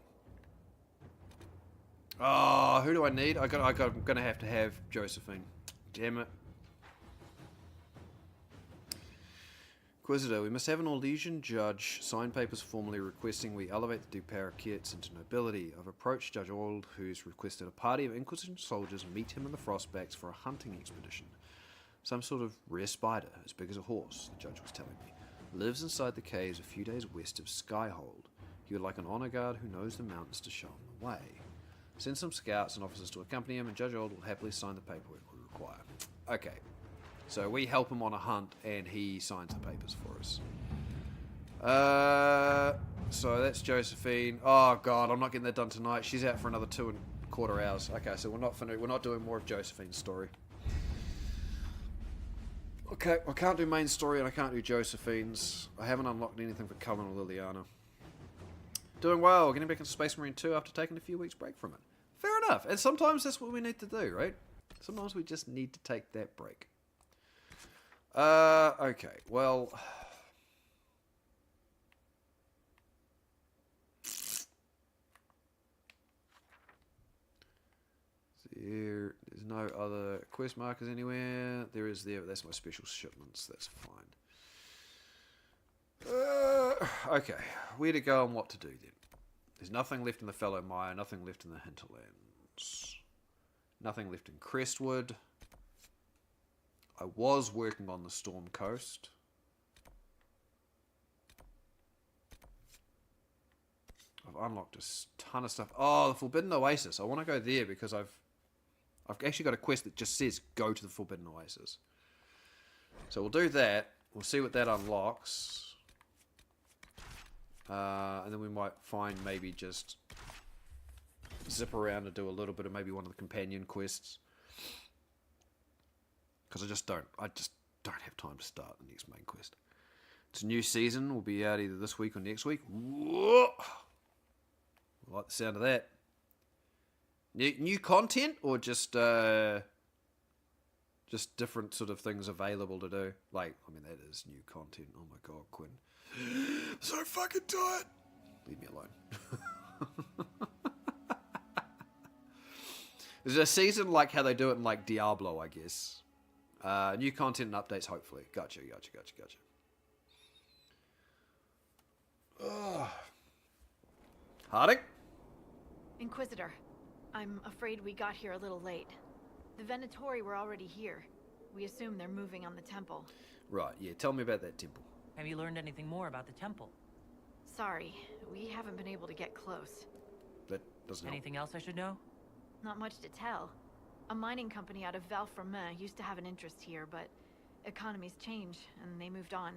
S1: Oh, who do I need? I'm gonna have to have Josephine. Damn it. Inquisitor, we must have an Orlesian judge sign papers formally requesting we elevate the deux paraquets into nobility. I've approached Judge Old, who's requested a party of Inquisition soldiers meet him in the Frostbacks for a hunting expedition. Some sort of rare spider, as big as a horse, the judge was telling me, lives inside the caves a few days west of Skyhold. He would like an honor guard who knows the mountains to show him the way. Send some scouts and officers to accompany him, and Judge Old will happily sign the paperwork we require. Okay, so we help him on a hunt, and he signs the papers for us. So that's Josephine. Oh god, I'm not getting that done tonight. She's out for another 2.25 hours. Okay, so we're not doing more of Josephine's story. Okay, I can't do main story and I can't do Josephine's. I haven't unlocked anything for Cullen or Liliana. Doing well, getting back into Space Marine 2 after taking a few weeks break from it. Fair enough. And sometimes that's what we need to do, right? Sometimes we just need to take that break. Okay. Well... There's no other quest markers anywhere. There is there, but that's my special shipments. That's fine. Okay, where to go and what to do then? There's nothing left in the Fellow Mire, nothing left in the Hinterlands. Nothing left in Crestwood. I was working on the Storm Coast. I've unlocked a ton of stuff. Oh, the Forbidden Oasis. I want to go there because I've actually got a quest that just says go to the Forbidden Oasis. So we'll do that. We'll see what that unlocks. And then we might find maybe just zip around and do a little bit of maybe one of the companion quests. Because I just don't have time to start the next main quest. It's a new season. We'll be out either this week or next week. Whoa! I like the sound of that. New content or just different sort of things available to do? Like, I mean, that is new content. Oh my god, Quinn. So fucking tired. Leave me alone. Is it a season like how they do it in like Diablo, I guess? New content and updates, hopefully. Gotcha. Harding?
S13: Inquisitor, I'm afraid we got here a little late. The Venatori were already here. We assume they're moving on the temple.
S1: Right, yeah, tell me about that temple.
S4: Have you learned anything more about the temple?
S13: Sorry, we haven't been able to get close.
S1: That doesn't help.
S4: Anything else I should know?
S13: Not much to tell. A mining company out of Val-Fermin used to have an interest here, but economies change, and they moved on.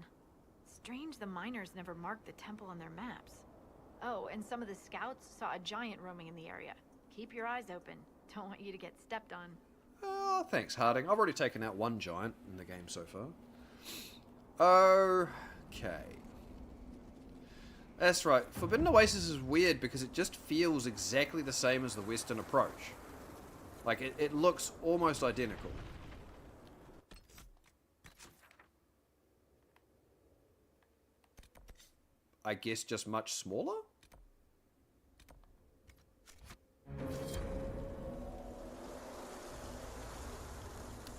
S13: Strange the miners never marked the temple on their maps. Oh, and some of the scouts saw a giant roaming in the area. Keep your eyes open. Don't want you to get stepped on.
S1: Oh, thanks, Harding. I've already taken out one giant in the game so far. Okay. That's right. Forbidden Oasis is weird because it just feels exactly the same as the Western Approach. Like, it looks almost identical. I guess just much smaller?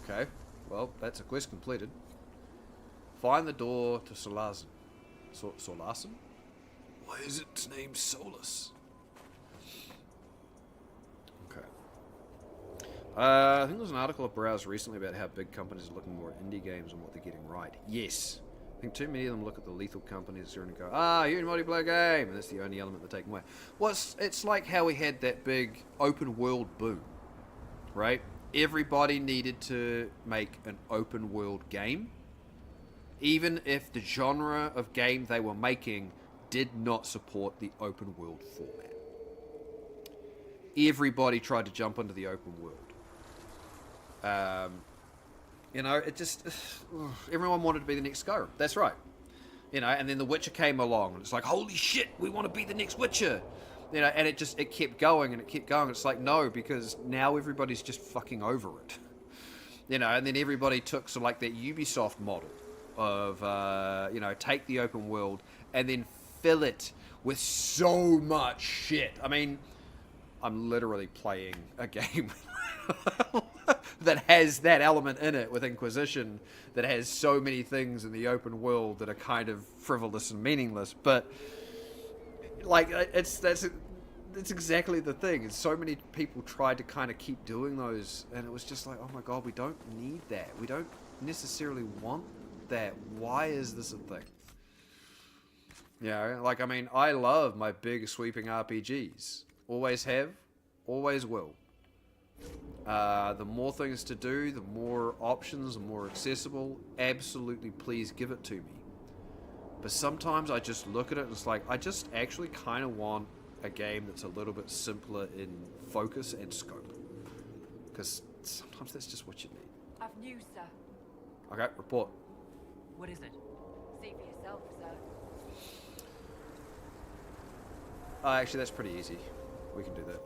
S1: Okay, well, that's a quest completed. Find the door to Solarzan. Solarzan? Why is its name Solus? Okay. I think there was an article I browsed recently about how big companies are looking more at indie games and what they're getting right. Yes. I think too many of them look at the lethal companies and go, you're a multiplayer game, and that's the only element they're taking away. Well, it's like how we had that big open world boom, right? Everybody needed to make an open world game, even if the genre of game they were making did not support the open world format. Everybody tried to jump into the open world. You know, it just... everyone wanted to be the next Skyrim. That's right. You know, and then The Witcher came along, and it's like, holy shit, we want to be the next Witcher. You know, and it kept going, and it kept going. It's like, no, because now everybody's just fucking over it. You know, and then everybody took sort of like that Ubisoft model of, you know, take the open world and then fill it with so much shit. I mean, I'm literally playing a game that has that element in it with Inquisition, that has so many things in the open world that are kind of frivolous and meaningless, but like that's exactly the thing. It's so many people tried to kind of keep doing those, and it was just like, oh my god, we don't need that. We don't necessarily want that. Why is this a thing? You know, like, I mean, I love my big sweeping RPGs. Always have, always will. The more things to do, the more options, the more accessible. Absolutely, please give it to me. But sometimes I just look at it and it's like, I just actually kind of want a game that's a little bit simpler in focus and scope. Because sometimes that's just what you need.
S2: I've news, sir.
S1: Okay, report.
S4: What is it?
S2: See for yourself, sir.
S1: Actually, that's pretty easy. We can do that.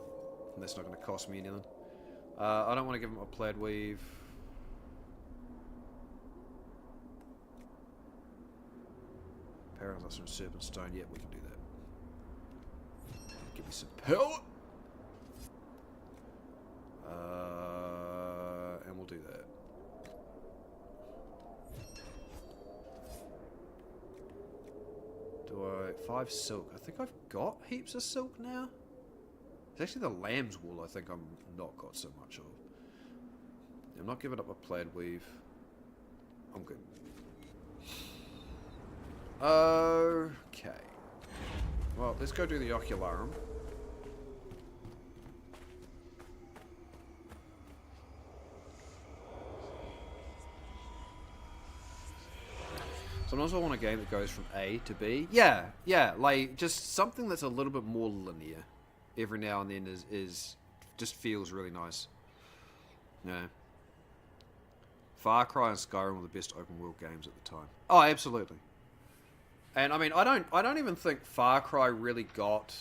S1: That's not going to cost me anything. I don't want to give him a plaid weave. Paralysis and serpent stone. Yeah, we can do that. Give me some power. And we'll do that. Do I... 5 silk. I think I've got heaps of silk now. It's actually the lamb's wool I think I'm not got so much of. I'm not giving up a plaid weave. I'm good. Okay. Well, let's go do the ocularum. Sometimes I want a game that goes from A to B. Yeah, like just something that's a little bit more linear. Every now and then is just feels really nice. Yeah. Far Cry and Skyrim were the best open world games at the time. Oh, absolutely. And I mean, I don't even think Far Cry really got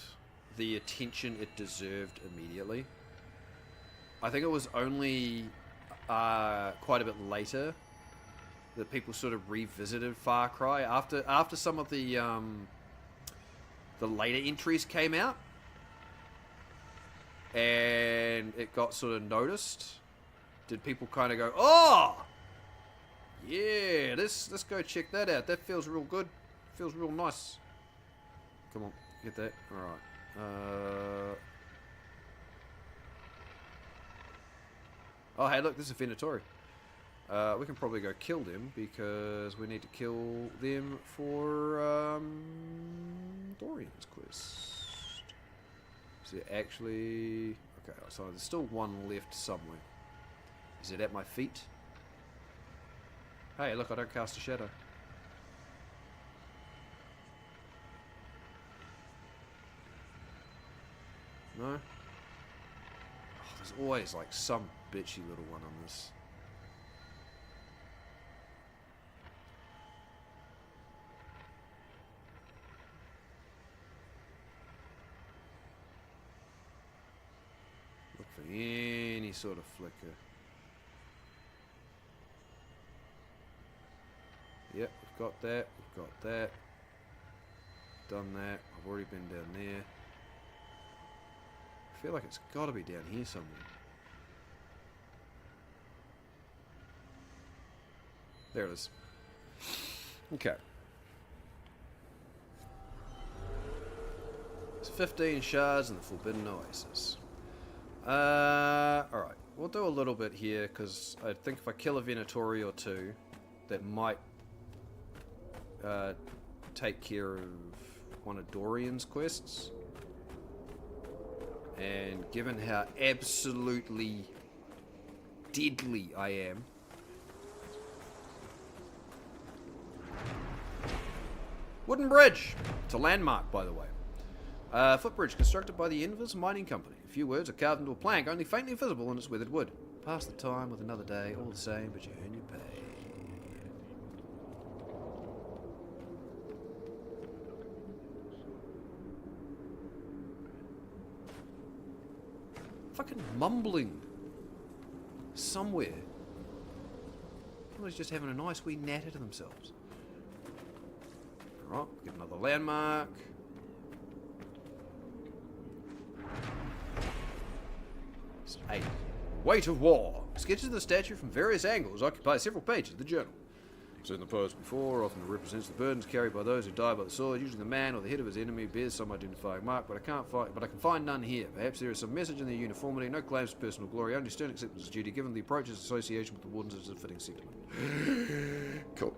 S1: the attention it deserved immediately. I think it was only quite a bit later that people sort of revisited Far Cry after some of the later entries came out, and it got sort of noticed. Did people kind of go, oh, yeah, let's go check that out. That feels real good. Feels real nice. Come on, get that. All right. Oh, hey, look, this is Venatori. We can probably go kill them because we need to kill them for Dorian's quest. Is it actually... Okay, so there's still one left somewhere. Is it at my feet? Hey, look, I don't cast a shadow. No? Oh, there's always like some bitchy little one on this. Look for any sort of flicker. Yep, we've got that, we've got that. Done that, I've already been down there. I feel like it's got to be down here somewhere. There it is. Okay. It's 15 shards in the Forbidden Oasis. Alright, we'll do a little bit here, because I think if I kill a Venatori or two, that might take care of one of Dorian's quests. And given how absolutely deadly I am, wooden bridge. It's a landmark, by the way. Footbridge constructed by the Invis Mining Company. A few words are carved into a plank, only faintly visible in its weathered wood. Pass the time with another day, all the same, but you earn your pay. Fucking mumbling somewhere. Everyone's just having a nice wee natter to themselves. Alright, get another landmark. It's 8. Weight of War. Sketches of the statue from various angles occupy several pages of the journal. As in the poets before, often it represents the burdens carried by those who die by the sword. Usually the man or the head of his enemy bears some identifying mark, but I can find none here. Perhaps there is some message in their uniformity, no claims to personal glory, only stern acceptance of duty, given the approach's association with the wardens is a fitting sentiment. Cool.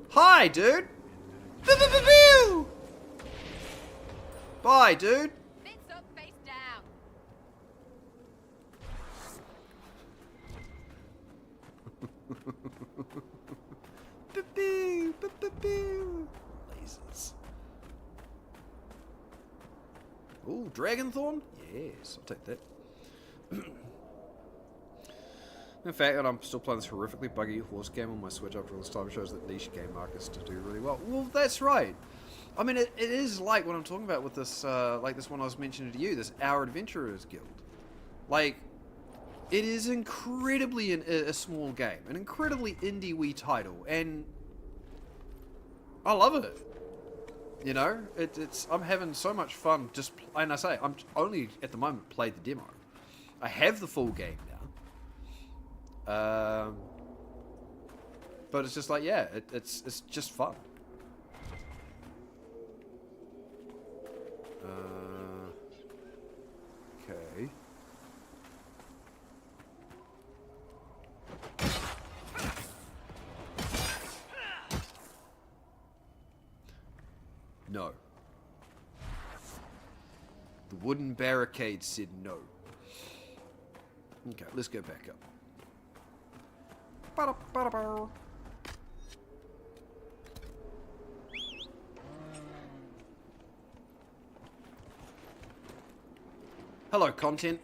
S1: Hi, dude! Bye, dude!
S13: Fits up, face down.
S1: Lasers. Ooh, Dragonthorn? Yes, I'll take that. In fact, and I'm still playing this horrifically buggy horse game on my Switch after all this time, shows that niche game markets to do really well. Well, that's right. I mean, it is like what I'm talking about with this, like this one I was mentioning to you, this Our Adventurers Guild. Like, it is incredibly a small game, an incredibly indie wee title, and I love it. You know, it's I'm having so much fun. Just and I say I'm only at the moment played the demo. I have the full game now, but it's just like yeah, it's just fun. Okay. No. The wooden barricade said no. Okay, let's go back up. Ba-da-ba-da-ba. Hello, content.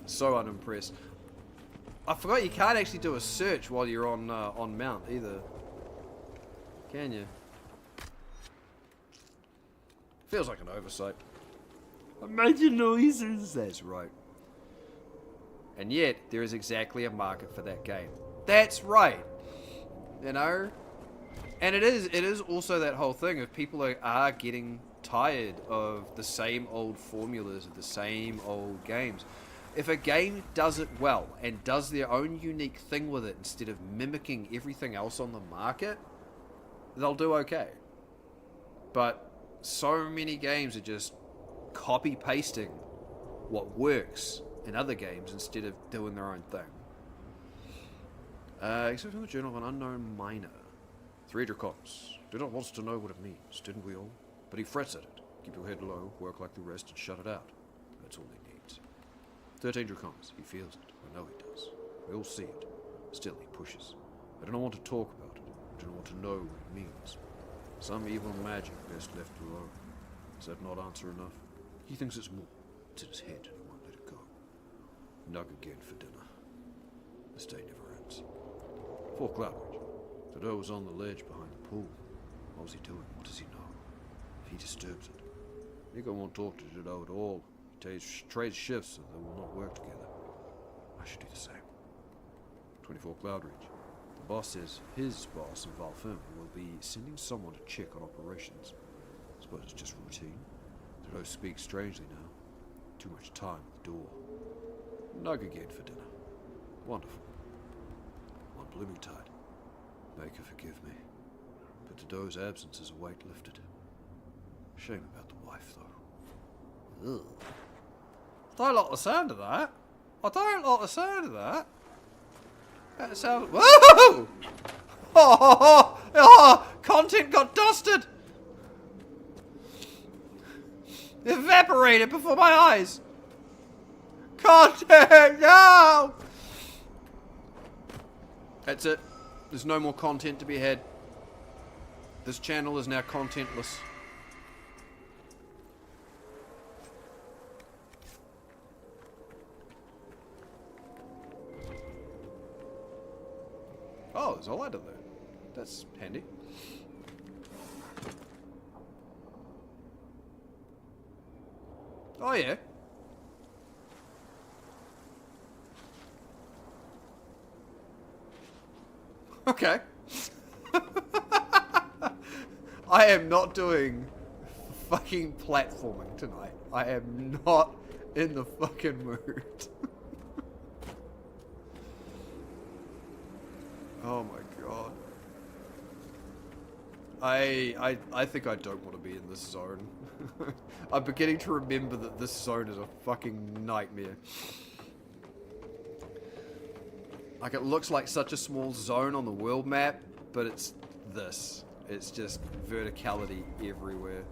S1: So unimpressed. I forgot you can't actually do a search while you're on mount either. Can you? Feels like an oversight. I'm making noises. That's right. And yet, there is exactly a market for that game. That's right. You know? And it is also that whole thing of people are getting tired of the same old formulas, of the same old games. If a game does it well and does their own unique thing with it instead of mimicking everything else on the market, they'll do okay. But so many games are just copy-pasting what works in other games instead of doing their own thing. Except from the Journal of an Unknown Miner. 3 Dracons. Dinner wants to know what it means, didn't we all? But he frets at it. Keep your head low, work like the rest, and shut it out. That's all he needs. 13 Dracons. He feels it. I know he does. We all see it. Still, he pushes. I don't want to talk about it. I don't want to know what it means. Some evil magic best left alone. Is that not answer enough? He thinks it's more. It's in his head and won't let it go. Nug again for dinner. This day never ends. 4 Cloudridge. Godot was on the ledge behind the pool. What was he doing? What does he know? If he disturbs it. Nico won't talk to Godot at all. He trades shifts so they will not work together. I should do the same. 24 Cloudridge. The boss says his boss in Valfirm will be sending someone to check on operations. I suppose it's just routine. Godot speaks strangely now. Too much time at the door. Nug again for dinner. Wonderful. On Bloomingtide. Make her forgive me. But Godot's absence is a weight lifted. Shame about the wife, though. Ugh. I don't like the sound of that. I don't like the sound of that. That sounds... Whoa! Oh, content got dusted! Evaporated before my eyes! Content, no! That's it. There's no more content to be had. This channel is now contentless. Oh, there's a ladder there. That's handy. Oh, yeah. Okay. I am not doing fucking platforming tonight. I am not in the fucking mood. Oh my god. I think I don't want to be in this zone. I'm beginning to remember that this zone is a fucking nightmare. Like, it looks like such a small zone on the world map, but it's this. It's just verticality everywhere.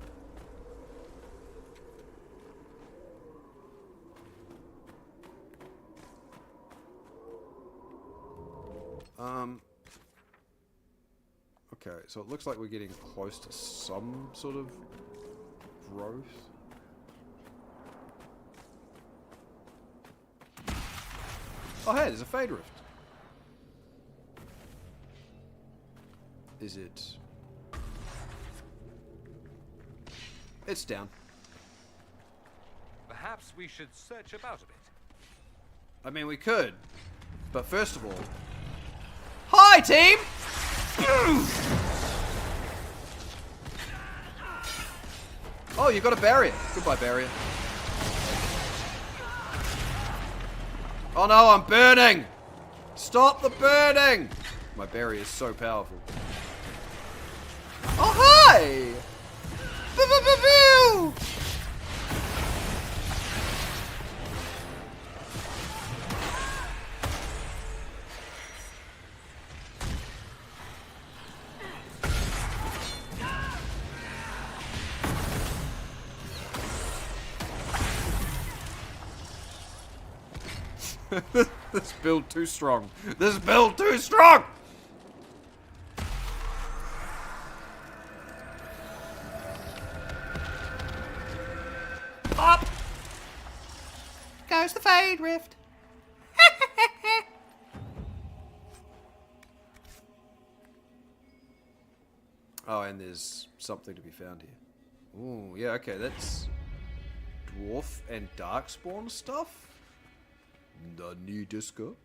S1: Okay, so it looks like we're getting close to some sort of growth. Oh hey, there's a Fade Rift. Is it... It's down.
S10: Perhaps we should search about a bit.
S1: I mean, we could. But first of all... Hi, team! Oh, you got a barrier. Goodbye, barrier. Oh no, I'm burning! Stop the burning! My barrier is so powerful. Oh, hi! Boo-boo-boo-boo! This build too strong. This build too strong! Up! Goes the Fade Rift. Oh, and there's something to be found here. Ooh, yeah, okay, that's dwarf and darkspawn stuff. Nani disco?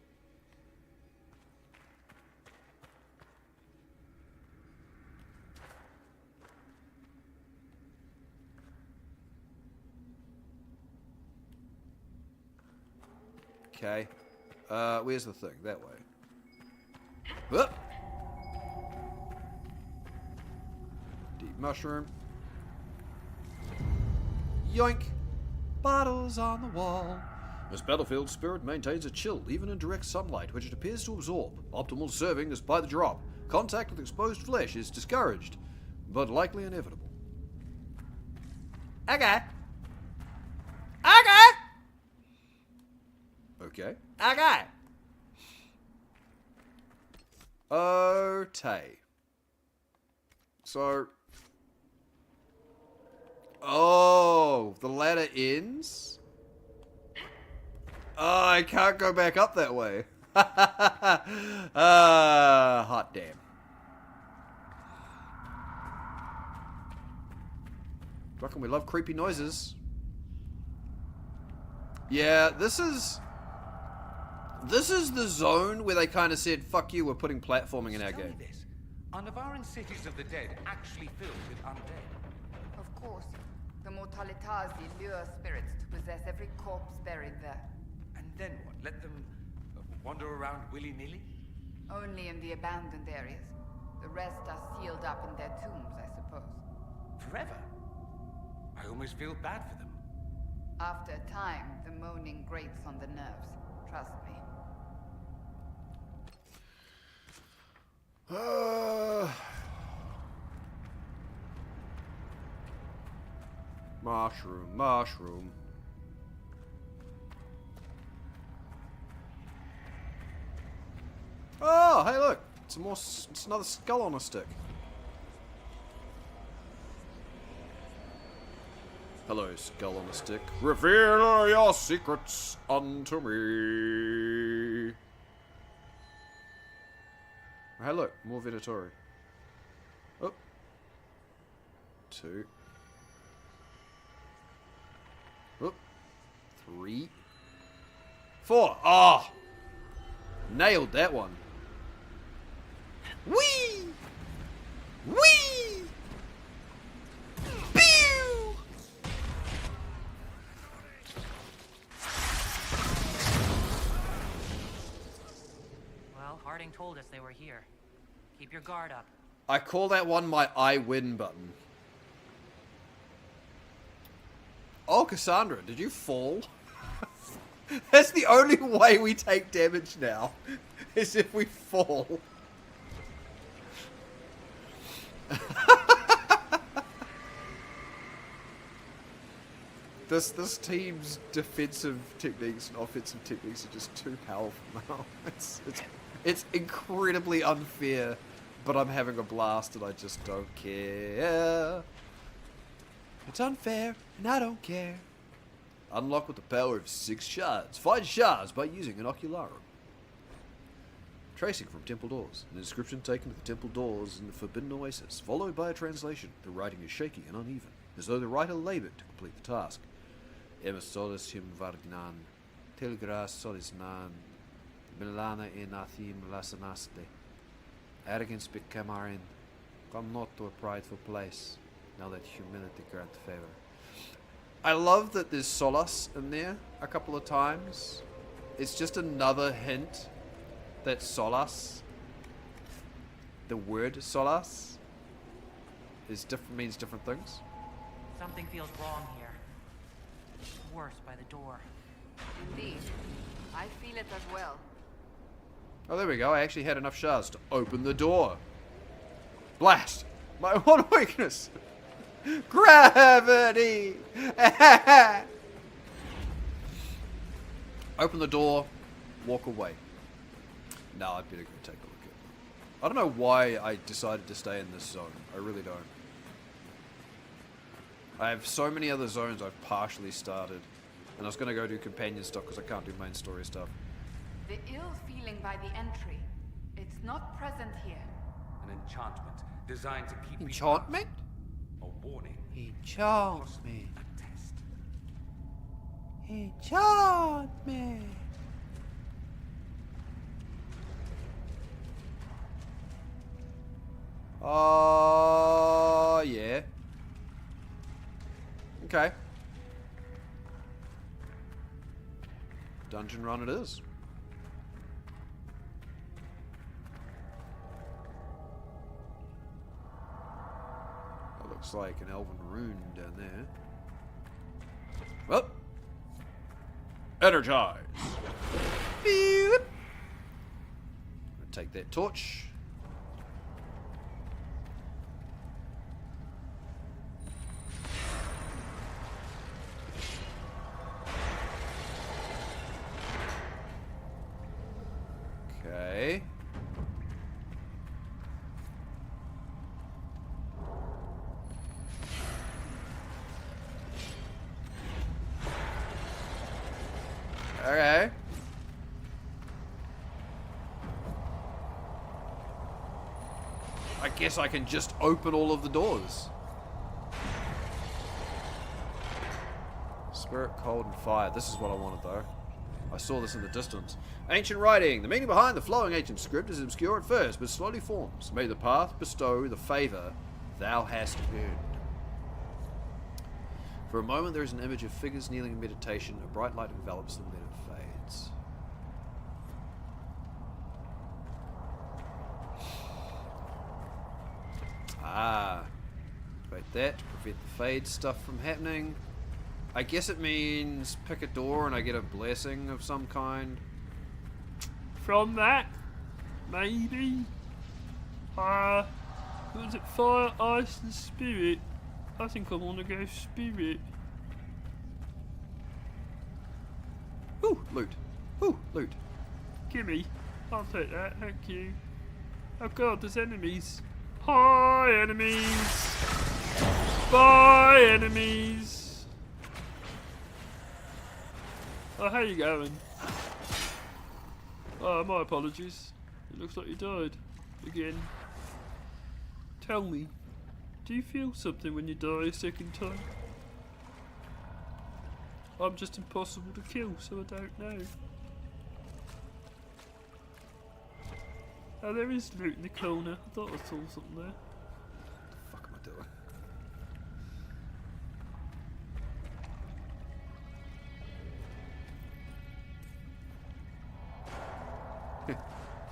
S1: Okay. Where's the thing? That way. Whoop! Deep mushroom. Yoink! Bottles on the wall. This battlefield spirit maintains a chill even in direct sunlight, which it appears to absorb. Optimal serving despite the drop. Contact with exposed flesh is discouraged, but likely inevitable. Okay. Okay. Okay. Okay. Okay. So. Oh, the ladder ends? Oh, I can't go back up that way. Hot damn. Fucking we love creepy noises. Yeah, this is the zone where they kind of said, fuck you, we're putting platforming in our game.
S10: This. Are Navaran cities of the dead actually filled with undead?
S7: Of course. The Mortalitazi lure spirits to possess every corpse buried there.
S10: And then what? Let them wander around willy-nilly?
S7: Only in the abandoned areas. The rest are sealed up in their tombs, I suppose.
S10: Forever? I almost feel bad for them.
S7: After a time, the moaning grates on the nerves. Trust me.
S1: Mushroom, mushroom. Oh, hey look! It's another skull on a stick. Hello, skull on a stick. Reveal your secrets unto me. Hey look, more Venatori. Oh. 2. Oh. 3. 4. Ah! Oh, nailed that one. Whee! Whee! Pew!
S4: Well, Harding told us they were here. Keep your guard up.
S1: I call that one my I win button. Oh, Cassandra, did you fall? That's the only way we take damage now, is if we fall. This team's defensive techniques and offensive techniques are just too powerful now. It's It's incredibly unfair, but I'm having a blast and I just don't care. It's unfair, and I don't care. Unlock with the power of 6 shards. Find shards by using an ocularum. Tracing from temple doors. An inscription taken to the temple doors in the Forbidden Oasis, followed by a translation. The writing is shaky and uneven, as though the writer laboured to complete the task. Emis solis him vargnan, tilgras solis nan, milana enathim lasanaste. Arrogance became our end. Come not to a prideful place, now that humility grant favour. I love that there's solace in there a couple of times. It's just another hint that solace, the word solace, is means different things.
S4: Something feels wrong here. Worse by the door.
S7: Indeed. I feel it as well.
S1: Oh, there we go. I actually had enough shards to open the door. Blast! My one weakness! Gravity! Open the door, walk away. Now I'd better go take a look at it. I don't know why I decided to stay in this zone. I really don't. I have so many other zones I've partially started. And I was going to go do companion stuff because I can't do main story stuff.
S7: The ill feeling by the entry. It's not present here.
S10: An enchantment designed to keep
S1: Enchantment?
S10: A warning.
S1: Enchantment.
S10: A test.
S1: Enchantment. Oh, yeah. Okay. Dungeon run it is. That looks like an elven rune down there. Well, energize. Beep. Take that torch. Okay. Okay. I guess I can just open all of the doors. Spirit, cold, and fire. This is what I wanted, though. I saw this in the distance. Ancient writing. The meaning behind the flowing ancient script is obscure at first, but slowly forms. May the path bestow the favour thou hast earned. For a moment there is an image of figures kneeling in meditation. A bright light envelops them, then it fades. Ah. Activate that to prevent the fade stuff from happening. I guess it means pick a door and I get a blessing of some kind.
S14: From that, maybe. Was it fire, ice, and spirit? I think I want to go spirit.
S1: Ooh, loot. Ooh, loot.
S14: Gimme. I'll take that, thank you. Oh god, there's enemies. Hi, enemies! Bye, enemies! Oh, how you going? Oh, my apologies. It looks like you died. Again. Tell me, do you feel something when you die a second time? I'm just impossible to kill, so I don't know. Oh, there is loot in the corner. I thought I saw something there.
S1: What the fuck am I doing?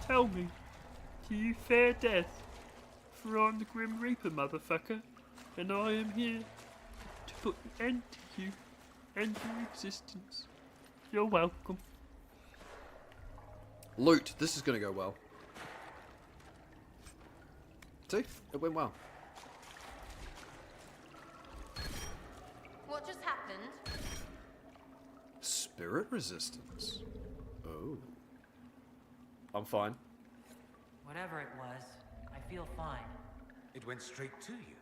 S14: Tell me, do you fear death? For I'm the Grim Reaper, motherfucker, and I am here to put an end to you and your existence. You're welcome.
S1: Loot. This is going to go well. See? It went well.
S3: What just happened?
S1: Spirit resistance. Oh. I'm fine.
S4: Whatever it was, I feel fine.
S10: It went straight to you.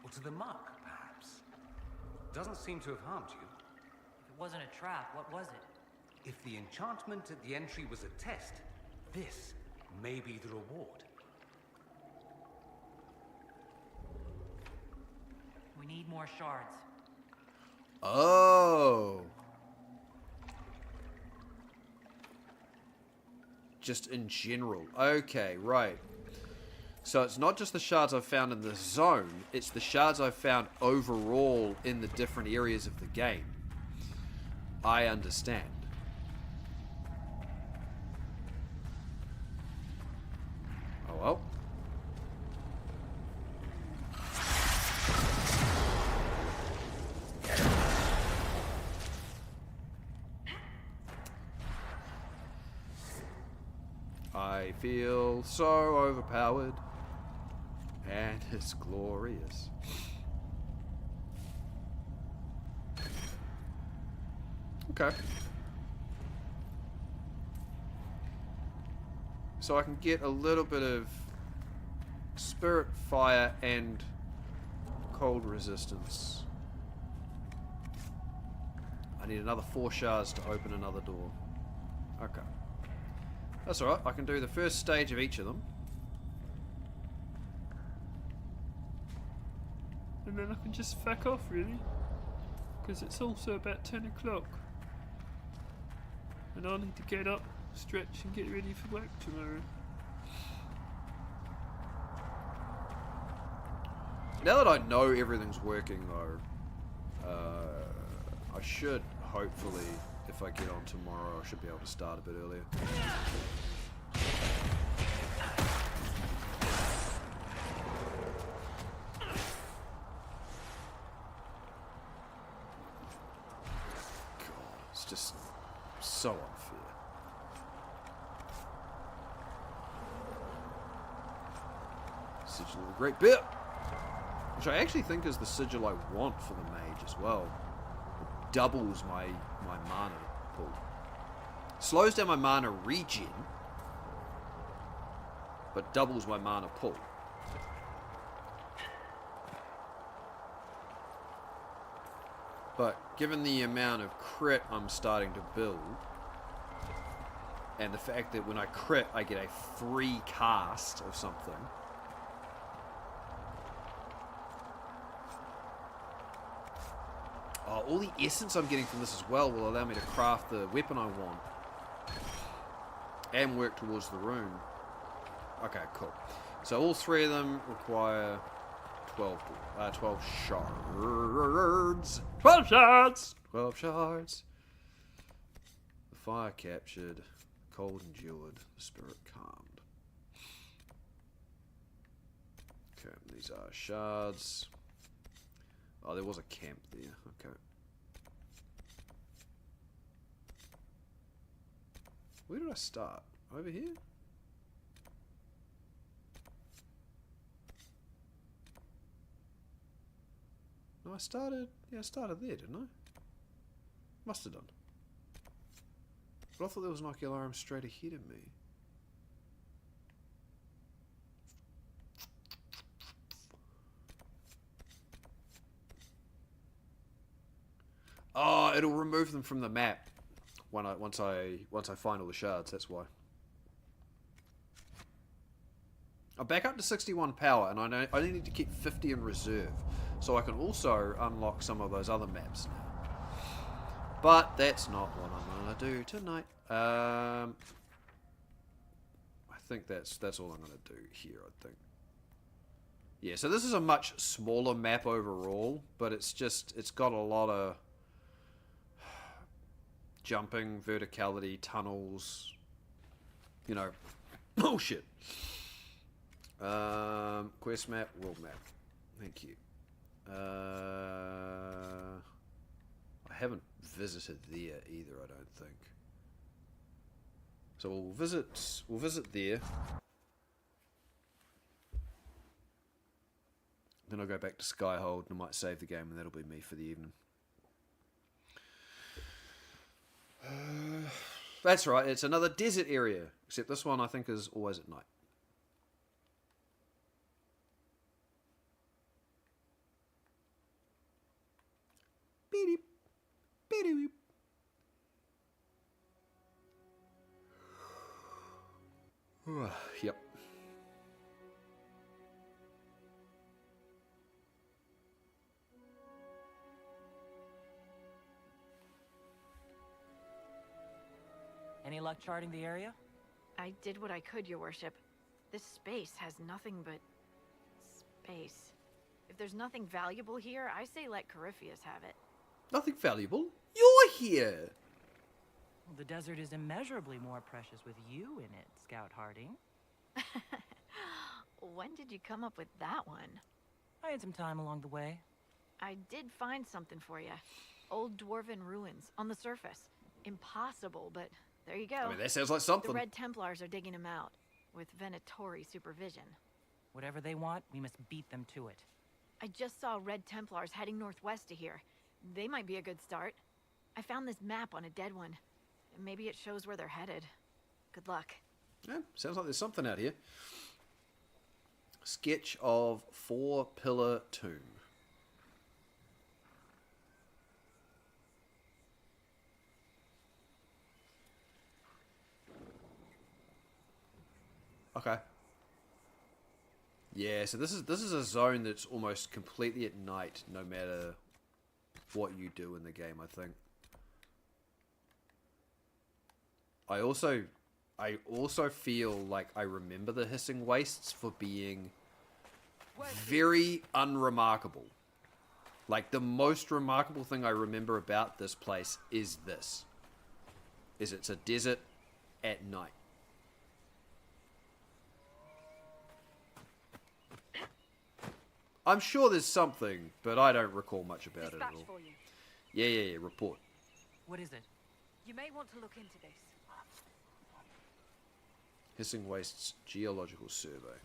S10: Or to the mark, perhaps. Doesn't seem to have harmed you.
S4: If it wasn't a trap, what was it?
S10: If the enchantment at the entry was a test, this may be the reward.
S4: We need more shards.
S1: Oh. Just in general. Okay, right. So it's not just the shards I've found in the zone, it's the shards I've found overall in the different areas of the game. I understand. Oh well. I feel so overpowered, and it's glorious. Okay. So I can get a little bit of spirit, fire, and cold resistance. I need another 4 shards to open another door. Okay. That's alright, I can do the first stage of each of them.
S14: And then I can just fuck off, really. Because it's also about 10 o'clock. And I need to get up, stretch, and get ready for work tomorrow.
S1: Now that I know everything's working, though, I should, hopefully, if I get on tomorrow, I should be able to start a bit earlier. God, it's just so unfair. Sigil of the Great Bear! Which I actually think is the sigil I want for the mage as well. It doubles my mana pool. Slows down my mana regen, but doubles my mana pool. But given the amount of crit I'm starting to build, and the fact that when I crit I get a free cast of something, all the essence I'm getting from this as well will allow me to craft the weapon I want and work towards the rune. Okay, cool. So all 3 of them require 12 shards. 12 shards! 12 shards. The fire captured, cold endured, the spirit calmed. Okay, these are shards. Oh, there was a camp there. Okay. Where did I start? Over here? No, I started there, didn't I? Must have done. But I thought there was an Ocularum straight ahead of me. Oh, it'll remove them from the map once I find all the shards. That's why. I'm back up to 61 power, and I only need to keep 50 in reserve, so I can also unlock some of those other maps now. But that's not what I'm gonna do tonight. I think that's all I'm gonna do here. I think. Yeah. So this is a much smaller map overall, but it's got a lot of jumping, verticality, tunnels, you know, bullshit. Quest map, world map. Thank you. I haven't visited there either, I don't think. So we'll visit there. Then I'll go back to Skyhold and I might save the game, and that'll be me for the evening. That's right, it's another desert area. Except this one, I think, is always at night. Beep, beep, beep. Yep.
S4: Any luck charting the area?
S13: I did what I could, your worship. This space has nothing but space. If there's nothing valuable here, I say let Corypheus have it.
S1: Nothing valuable? You're here!
S4: Well, the desert is immeasurably more precious with you in it, Scout Harding.
S13: When did you come up with that one?
S4: I had some time along the way.
S13: I did find something for you. Old dwarven ruins on the surface. Impossible, but there you go.
S1: I mean, that sounds like something.
S13: The Red Templars are digging them out, with Venatori supervision.
S4: Whatever they want, we must beat them to it.
S13: I just saw Red Templars heading northwest to here. They might be a good start. I found this map on a dead one. Maybe it shows where they're headed. Good luck.
S1: Yeah, sounds like there's something out here. Sketch of 4-pillar tomb. Okay. Yeah, so this is a zone that's almost completely at night, no matter what you do in the game, I think. I also feel like I remember the Hissing Wastes for being very unremarkable. Like, the most remarkable thing I remember about this place is this. Is it's a desert at night. I'm sure there's something, but I don't recall much about it at all.
S2: For you.
S1: Yeah, report.
S4: What is it?
S2: You may want to look into this.
S1: Hissing Wastes Geological Survey.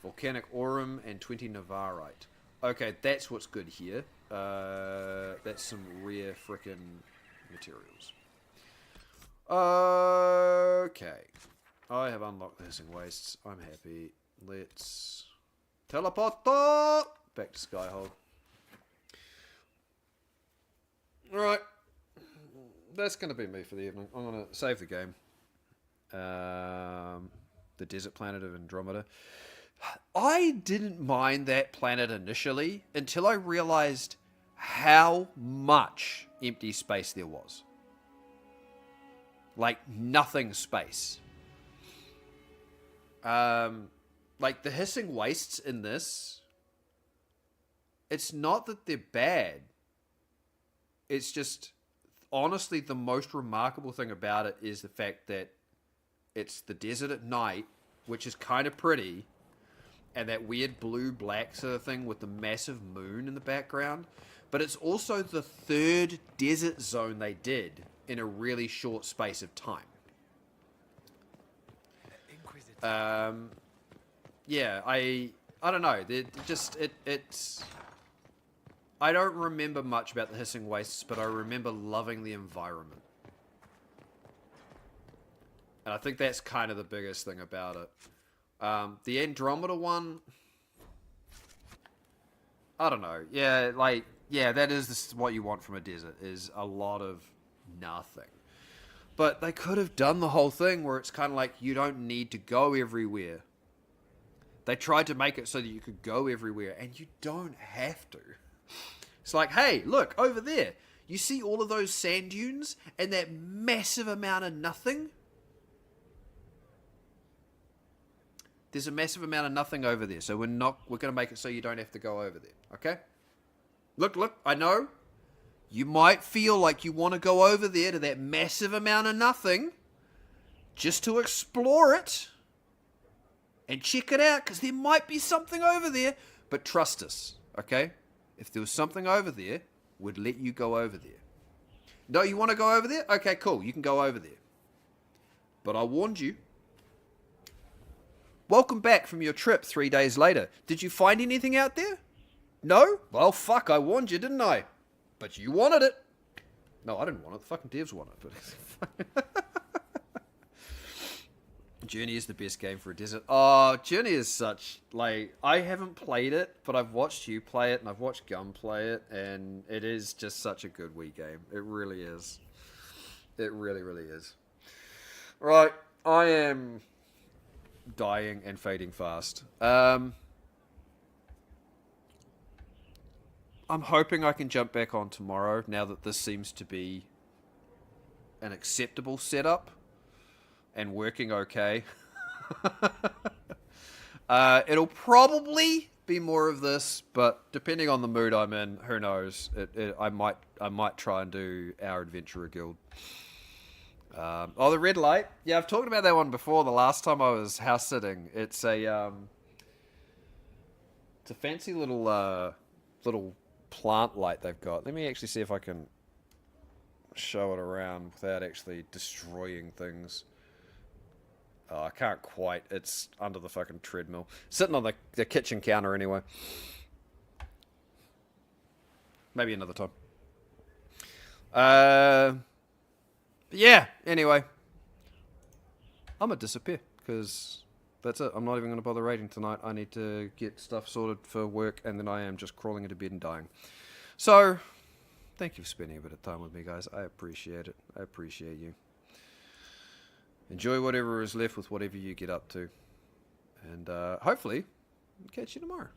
S1: Volcanic Aurum and 20 Navarite. Okay, that's what's good here. That's some rare frickin' materials. Okay. I have unlocked the Hissing Wastes. I'm happy. Let's teleport back to Skyhold. Alright. That's going to be me for the evening. I'm going to save the game. The desert planet of Andromeda. I didn't mind that planet initially until I realized how much empty space there was. Like, nothing space. Like, the Hissing Wastes in this, it's not that they're bad. It's just, honestly, the most remarkable thing about it is the fact that it's the desert at night, which is kind of pretty, and that weird blue-black sort of thing with the massive moon in the background. But it's also the third desert zone they did in a really short space of time. Yeah, I don't know. It's. I don't remember much about the Hissing Wastes, but I remember loving the environment. And I think that's kind of the biggest thing about it. The Andromeda one, I don't know. Yeah, like, yeah, that is what you want from a desert, is a lot of nothing. But they could have done the whole thing where it's kind of like you don't need to go everywhere. They tried to make it so that you could go everywhere, and you don't have to. It's like, hey, look, over there. You see all of those sand dunes and that massive amount of nothing? There's a massive amount of nothing over there, so we're going to make it so you don't have to go over there, okay? Look, I know. You might feel like you want to go over there to that massive amount of nothing just to explore it and check it out, because there might be something over there. But trust us, okay? If there was something over there, we'd let you go over there. No, you want to go over there? Okay, cool. You can go over there. But I warned you. Welcome back from your trip 3 days later. Did you find anything out there? No? Well, fuck, I warned you, didn't I? But you wanted it. No, I didn't want it. The fucking devs want it. But Journey is the best game for a desert. Oh, Journey is such, like, I haven't played it, but I've watched you play it, and I've watched Gum play it, and it is just such a good Wii game. It really is. It really, really is. Right, I am dying and fading fast. I'm hoping I can jump back on tomorrow, now that this seems to be an acceptable setup and working okay. It'll probably be more of this, but depending on the mood I'm in, who knows? I might try and do our Adventurer Guild. The Red Light. Yeah, I've talked about that one before. The last time I was house sitting, it's a fancy little plant light they've got. Let me actually see if I can show it around without actually destroying things. Oh, I can't quite. It's under the fucking treadmill. Sitting on the kitchen counter anyway. Maybe another time. Yeah, anyway. I'm going to disappear, because that's it. I'm not even going to bother raiding tonight. I need to get stuff sorted for work, and then I am just crawling into bed and dying. So, thank you for spending a bit of time with me, guys. I appreciate it. I appreciate you. Enjoy whatever is left with whatever you get up to. And hopefully, catch you tomorrow.